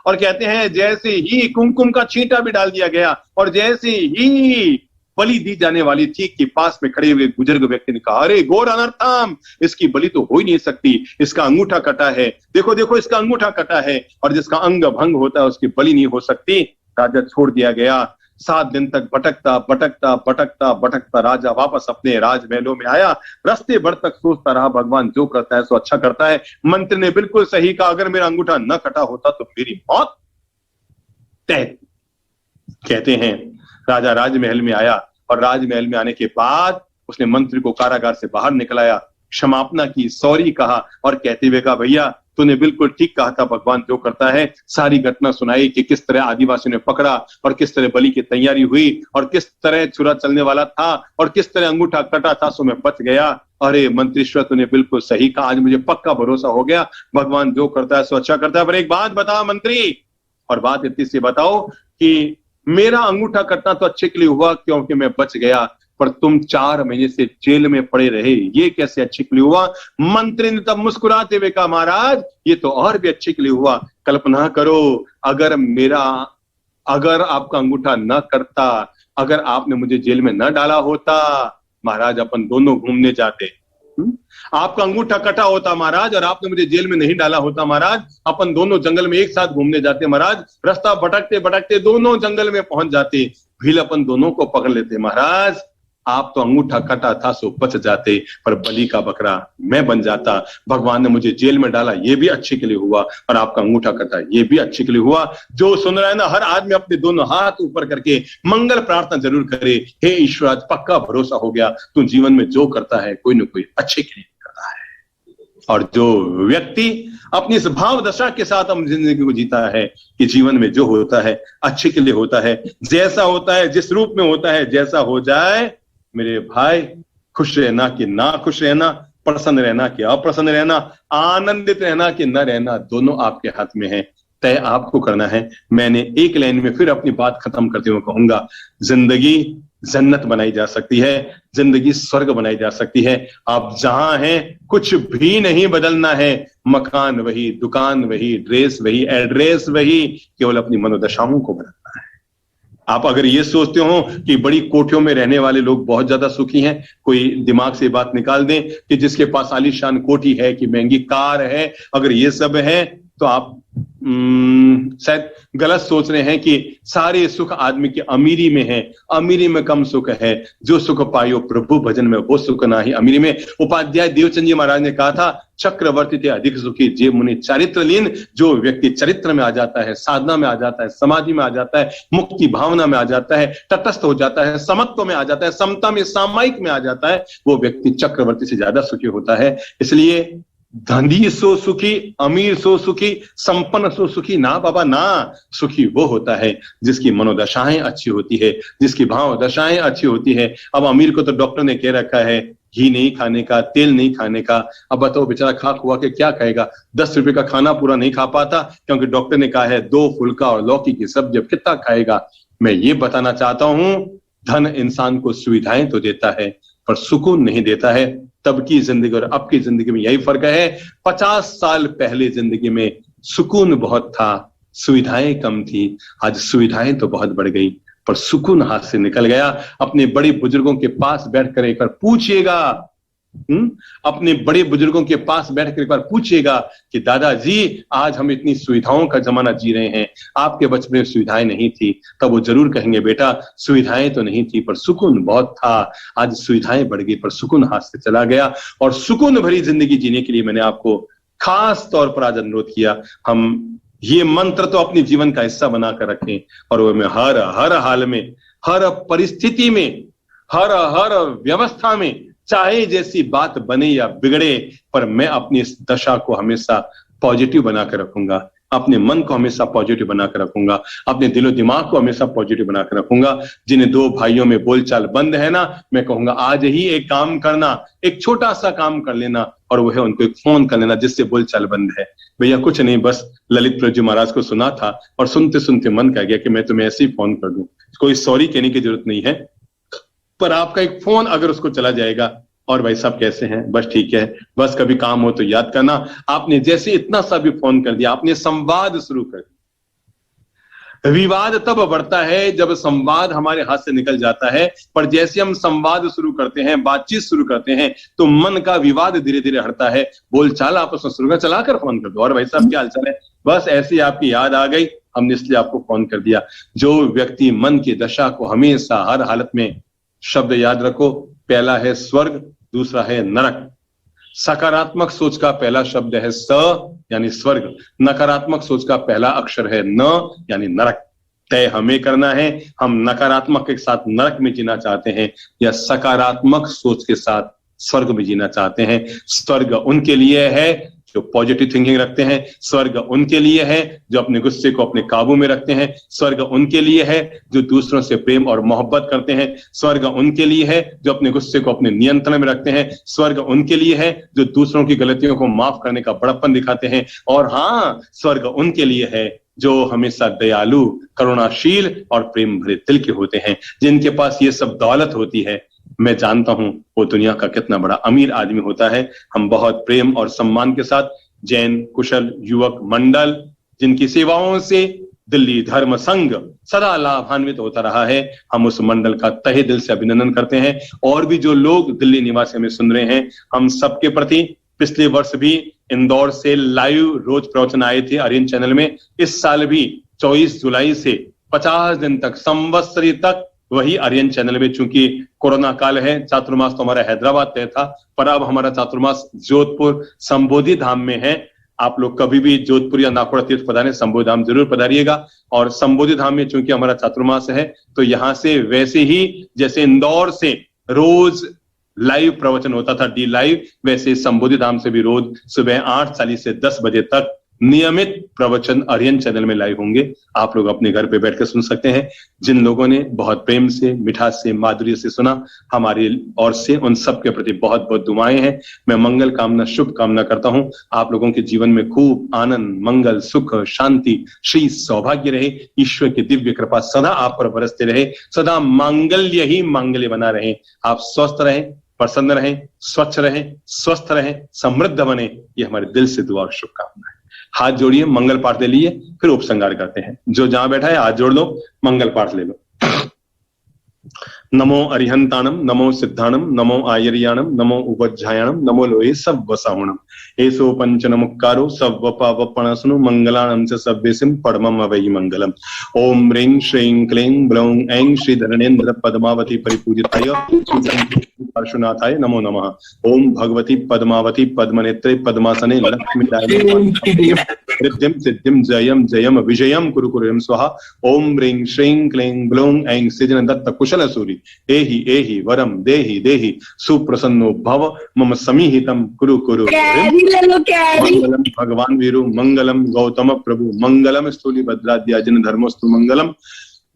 Speaker 2: और कहते हैं जैसे ही कुमकुम का छींटा भी डाल दिया गया और जैसे ही बलि दी जाने वाली थी कि पास में खड़े हुए बुजुर्ग व्यक्ति ने कहा, अरे घोर अनर्थम, इसकी बलि तो हो ही नहीं सकती, इसका अंगूठा कटा है, देखो देखो इसका अंगूठा कटा है, और जिसका अंग भंग होता है उसकी बलि नहीं हो सकती। राजा छोड़ दिया गया। 7 दिन तक भटकता भटकता भटकता भटकता राजा वापस अपने राजमहलों में आया। रास्ते भर तक सोचता रहा, भगवान जो करता है सो अच्छा करता है। मंत्री ने बिल्कुल सही कहा, अगर मेरा अंगूठा न कटा होता तो मेरी मौत तय। कहते हैं राजा राजमहल में आया और राजमहल में आने के बाद उसने मंत्री को कारागार से बाहर निकलाया, क्षमापना की, सॉरी कहा और कहते हुए कहा, भैया तूने बिल्कुल ठीक कहा था, भगवान जो करता है। सारी घटना सुनाई कि किस तरह आदिवासियों ने पकड़ा और किस तरह बलि की तैयारी हुई और किस तरह छुरा चलने वाला था और किस तरह अंगूठा कटा था, सो मैं बच गया। अरे मंत्रीश्वर, तूने बिल्कुल सही कहा, आज मुझे पक्का भरोसा हो गया, भगवान जो करता है सो अच्छा करता है। पर एक बात बता मंत्री, और बात इतनी सी बताओ कि मेरा अंगूठा कटना तो अच्छे के लिए हुआ क्योंकि मैं बच गया, पर तुम 4 महीने से जेल में पड़े रहे, ये कैसे अच्छे के लिए हुआ? मंत्री ने तब मुस्कुराते हुए कहा, महाराज ये तो और भी अच्छे के लिए हुआ। कल्पना करो, अगर आपका अंगूठा न कटता, अगर आपने मुझे जेल में न डाला होता, महाराज अपन दोनों घूमने जाते। आपका अंगूठा कटा होता महाराज और आपने मुझे जेल में नहीं डाला होता महाराज, अपन दोनों जंगल में एक साथ घूमने जाते महाराज। रास्ता भटकते भटकते दोनों जंगल में पहुंच जाते, भील अपन दोनों को पकड़ लेते महाराज। आप तो अंगूठा कटा था सो बच जाते, पर बलि का बकरा मैं बन जाता। भगवान ने मुझे जेल में डाला, ये भी अच्छे के लिए हुआ, और आपका अंगूठा कटा, ये भी अच्छे के लिए हुआ। जो सुन रहा है ना, हर आदमी अपने दोनों हाथ ऊपर करके मंगल प्रार्थना जरूर करे, हे ईश्वर आज पक्का भरोसा हो गया, तू जीवन में जो करता है कोई ना कोई अच्छे के लिए करता है। और जो व्यक्ति अपनी इस भाव दशा के साथ हम जिंदगी को जीता है कि जीवन में जो होता है अच्छे के लिए होता है, जैसा होता है, जिस रूप में होता है, जैसा हो जाए, मेरे भाई खुश रहना कि ना खुश रहना, प्रसन्न रहना कि अप्रसन्न रहना, आनंदित रहना कि न रहना, दोनों आपके हाथ में है, तय आपको करना है। मैंने एक लाइन में फिर अपनी बात खत्म करते हुए कहूंगा, जिंदगी जन्नत बनाई जा सकती है, जिंदगी स्वर्ग बनाई जा सकती है। आप जहां हैं कुछ भी नहीं बदलना है, मकान वही, दुकान वही, ड्रेस वही, एड्रेस वही, केवल अपनी मनोदशाओं को बदलना है। आप अगर ये सोचते हो कि बड़ी कोठियों में रहने वाले लोग बहुत ज्यादा सुखी हैं, कोई दिमाग से बात निकाल दें कि जिसके पास आलीशान कोठी है, कि महंगी कार है, अगर ये सब है तो आप शायद गलत सोच रहे हैं कि सारे सुख आदमी की अमीरी में है, अमीरी में कम सुख है। जो सुख पायो प्रभु भजन में, वो सुख ना ही अमीरी में। उपाध्याय देवचंद जी महाराज ने कहा था, चक्रवर्ती थे अधिक सुखी जे मुनि चारित्रलीन। जो व्यक्ति चरित्र में आ जाता है, साधना में आ जाता है, समाधि में आ जाता है, मुक्ति भावना में आ जाता है, तटस्थ हो जाता है, समत्व में आ जाता है, समता में, सामायिक में आ जाता है, वो व्यक्ति चक्रवर्ती से ज्यादा सुखी होता है। इसलिए धनी सो सुखी, अमीर सो सुखी, संपन्न सो सुखी ना बाबा ना। सुखी वो होता है जिसकी मनोदशाएं अच्छी होती है, जिसकी भाव दशाएं अच्छी होती है। अब अमीर को तो डॉक्टर ने कह रखा है घी नहीं खाने का, तेल नहीं खाने का। अब बताओ बेचारा खा खुआ के क्या खाएगा? 10 रुपए का खाना पूरा नहीं खा पाता क्योंकि डॉक्टर ने कहा है 2 फुल्का और लौकी की सब्जी, अब कितना खाएगा? मैं ये बताना चाहता हूं, धन इंसान को सुविधाएं तो देता है पर सुकून नहीं देता है। तब की जिंदगी और अब की जिंदगी में यही फर्क है। 50 साल पहले जिंदगी में सुकून बहुत था, सुविधाएं कम थी। आज सुविधाएं तो बहुत बढ़ गई पर सुकून हाथ से निकल गया। अपने बड़े बुजुर्गों के पास बैठकर एक बार पूछिएगा, अपने बड़े बुजुर्गों के पास बैठकर एक बार पूछिएगा कि दादाजी आज हम इतनी सुविधाओं का जमाना जी रहे हैं, आपके बचपन में सुविधाएं नहीं थी। तब वो जरूर कहेंगे बेटा सुविधाएं तो नहीं थी पर सुकून बहुत था। आज सुविधाएं बढ़ गई पर सुकून हाथ से चला गया। और सुकून भरी जिंदगी जीने के लिए मैंने आपको खास तौर पर आज अनुरोध किया, हम ये मंत्र तो अपने जीवन का हिस्सा बनाकर रखें और वो मैं हर हाल में, हर परिस्थिति में, हर व्यवस्था में, चाहे जैसी बात बने या बिगड़े, पर मैं अपनी इस दशा को हमेशा पॉजिटिव बनाकर रखूंगा, अपने मन को हमेशा पॉजिटिव बनाकर रखूंगा, अपने दिलो दिमाग को हमेशा पॉजिटिव बनाकर रखूंगा। जिन्हें 2 भाइयों में बोलचाल बंद है ना, मैं कहूंगा आज ही एक काम करना, एक छोटा सा काम कर लेना और वो है उनको एक फोन कर लेना जिससे बोलचाल बंद है। भैया कुछ नहीं, बस ललित प्रभु जी महाराज को सुना था और सुनते सुनते मन कह गया कि मैं तुम्हें ऐसे ही फोन कर दूं। कोई सॉरी कहने की जरूरत नहीं है, पर आपका एक फोन अगर उसको चला जाएगा, और भाई साहब कैसे हैं, बस ठीक है, बस कभी काम हो तो याद करना। आपने जैसे इतना सा भी फोन कर दिया, आपने संवाद शुरू कर दिया। विवाद तब बढ़ता है जब संवाद हमारे हाथ से निकल जाता है, पर जैसे हम संवाद शुरू करते हैं, बातचीत शुरू करते हैं, तो मन का विवाद धीरे धीरे हटता है। बोलचाल आपस में शुरू कर, चलाकर फोन कर दो, और भाई साहब क्या हालचाल है, बस ऐसी आपकी याद आ गई, हमने इसलिए आपको फोन कर दिया। जो व्यक्ति मन की दशा को हमेशा हर हालत में, शब्द याद रखो, पहला है स्वर्ग, दूसरा है नरक। सकारात्मक सोच का पहला शब्द है स यानी स्वर्ग, नकारात्मक सोच का पहला अक्षर है न यानी नरक। तय हमें करना है, हम नकारात्मक के साथ नरक में जीना चाहते हैं या सकारात्मक सोच के साथ स्वर्ग में जीना चाहते हैं। स्वर्ग उनके लिए है जो पॉजिटिव थिंकिंग रखते हैं, स्वर्ग उनके लिए है जो अपने गुस्से को अपने काबू में रखते हैं, स्वर्ग उनके लिए है जो दूसरों से प्रेम और मोहब्बत करते हैं, स्वर्ग उनके लिए है जो अपने गुस्से को अपने नियंत्रण में रखते हैं, स्वर्ग उनके लिए है जो दूसरों की गलतियों को माफ करने का बड़प्पन दिखाते हैं, और हाँ, स्वर्ग उनके लिए है जो हमेशा दयालु, करुणाशील और प्रेम भरे दिल के होते हैं। जिनके पास ये सब दौलत होती है, मैं जानता हूं वो दुनिया का कितना बड़ा अमीर आदमी होता है। हम बहुत प्रेम और सम्मान के साथ जैन कुशल युवक मंडल, जिनकी सेवाओं से दिल्ली धर्म संघ सदा लाभान्वित होता रहा है, हम उस मंडल का तहे दिल से अभिनंदन करते हैं। और भी जो लोग दिल्ली निवासी में सुन रहे हैं, हम सबके प्रति पिछले वर्ष भी इंदौर से लाइव रोज प्रवचन आए थे आर्यन चैनल में। इस साल भी 24 जुलाई से 50 दिन तक, संवत्सरी तक वही आर्यन चैनल में। चूंकि कोरोना काल है, चातुर्मास तो हमारा हैदराबाद तय था, पर अब हमारा चातुर्मास जोधपुर संबोधि धाम में है। आप लोग कभी भी जोधपुर या नागपुर तीर्थ पधारें, संबोधि धाम जरूर पधारिएगा। और संबोधि धाम में चूंकि हमारा चातुर्मास है, तो यहाँ से वैसे ही जैसे इंदौर से रोज लाइव प्रवचन होता था डी लाइव, वैसे संबोधि धाम से भी रोज सुबह 8:40 से 10 बजे तक नियमित प्रवचन आर्यन चैनल में लाइव होंगे। आप लोग अपने घर पे बैठकर सुन सकते हैं। जिन लोगों ने बहुत प्रेम से, मिठास से, माधुर्य से सुना, हमारी ओर से उन सब के प्रति बहुत बहुत दुआएं हैं। मैं मंगल कामना, शुभ कामना करता हूं आप लोगों के जीवन में खूब आनंद, मंगल, सुख, शांति, श्री सौभाग्य रहे। ईश्वर की दिव्य कृपा सदा आप पर बरसते रहे, सदा मांगल्य ही मांगल्य बना रहे। आप स्वस्थ रहें, प्रसन्न रहें, स्वच्छ रहें, स्वस्थ रहें, समृद्ध बने, ये हमारे दिल से दुआ और शुभकामना है। हाथ जोड़िए, मंगल पाठ ले लिए, फिर उपसंहार करते हैं। जो जहां बैठा है हाथ जोड़ लो, मंगल पाठ ले लो। नमो अरिहंताणम, नमो सिद्धाणम, नमो आयर्याणम, नमो उपज्जायाणम, नमो लोहे सव्वसाहुणम। एसो पंचनमुक्कारो सव्वपावपणसनु मंगलाणं च सव्यसिं परमं अवै मंगलम्। ओम ह्रीं श्रीं क्लीं ब्लौं ऐं श्री धरणेन्द्र पद्मावती परिपूजिताय पार्श्वनाथाय नमो नमः। ओम भगवती पद्मावती पद्मनेत्रे पद्मासने लक्ष्मीदाय रिद्धिं सिद्धिं जयं जयं विजयं कुरु कुरु स्वाहा। ओम ह्रीं श्रीं क्लीं ब्लौं ऐं सृजन दत्त कुशल सूरि एहि एहि वरम देहि देहि सुप्रसन्नो भव मम समीहितं कुरु कुरु। मंगलम भगवान वीरु, मंगलम गौतम प्रभु, मंगलम स्थूली भद्राद्या जन धर्मस्तु मंगलम।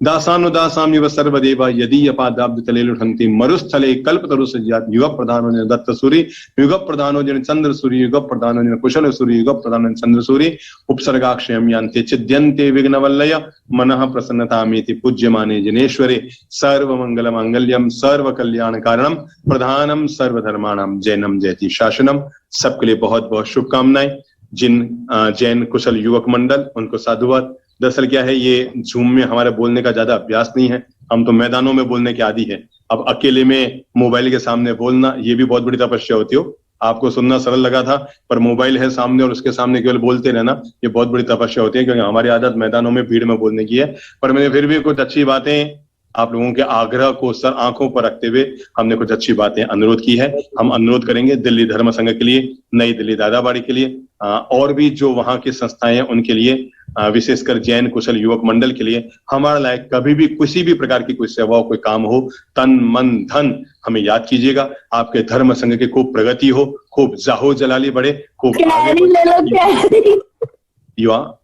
Speaker 2: दासानुदासाम्यव सर्वदेवा यदि अपादाब्द तले लुठन्ति मरुस्थले कल्पतरु सज्जात युग प्रधानो जन दत्त सूरि युग प्रधानो जन चंद्र सूरि युग प्रधानो जन कुशल सूरि युग प्रधानो जन चंद्र सूरि उपसर्गाक्षयम यान्ते चिद्यन्ते विघ्नवल्लय मनः प्रसन्नतामेति पूज्यमाने जनेश्वरे सर्वमंगल मांगल्यम सर्व कल्याण कारणम प्रधानम सर्वधर्माणाम जैनम जयति शासनम। सबके लिए बहुत बहुत शुभकामनाएं। जिन जैन कुशल युवक मंडल उनको साधुवाद। दरअसल क्या है, ये जूम में हमारे बोलने का ज्यादा अभ्यास नहीं है, हम तो मैदानों में बोलने के आदी है। अब अकेले में मोबाइल के सामने बोलना ये भी बहुत बड़ी तपस्या होती हो। आपको सुनना सरल लगा था, पर मोबाइल है सामने और उसके सामने केवल बोलते रहना ये बहुत बड़ी तपस्या होती है, क्योंकि हमारी आदत मैदानों में भीड़ में बोलने की है। पर मैंने फिर भी कुछ अच्छी बातें आप लोगों के आग्रह को सर आंखों पर रखते हुए हमने कुछ अच्छी बातें अनुरोध की है। हम अनुरोध करेंगे दिल्ली धर्म संघ के लिए, नई दिल्ली दादाबाड़ी के लिए, और भी जो वहां की संस्थाएं हैं उनके लिए, विशेषकर जैन कुशल युवक मंडल के लिए, हमारा लायक कभी भी किसी भी प्रकार की कोई सेवा कोई काम हो, तन मन धन हमें याद कीजिएगा। आपके धर्म संघ की खूब प्रगति हो, खूब जाहो जलाली बढ़े, खूब आगे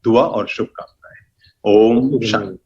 Speaker 2: दुआ और शुभकामनाएं। ओम शांति।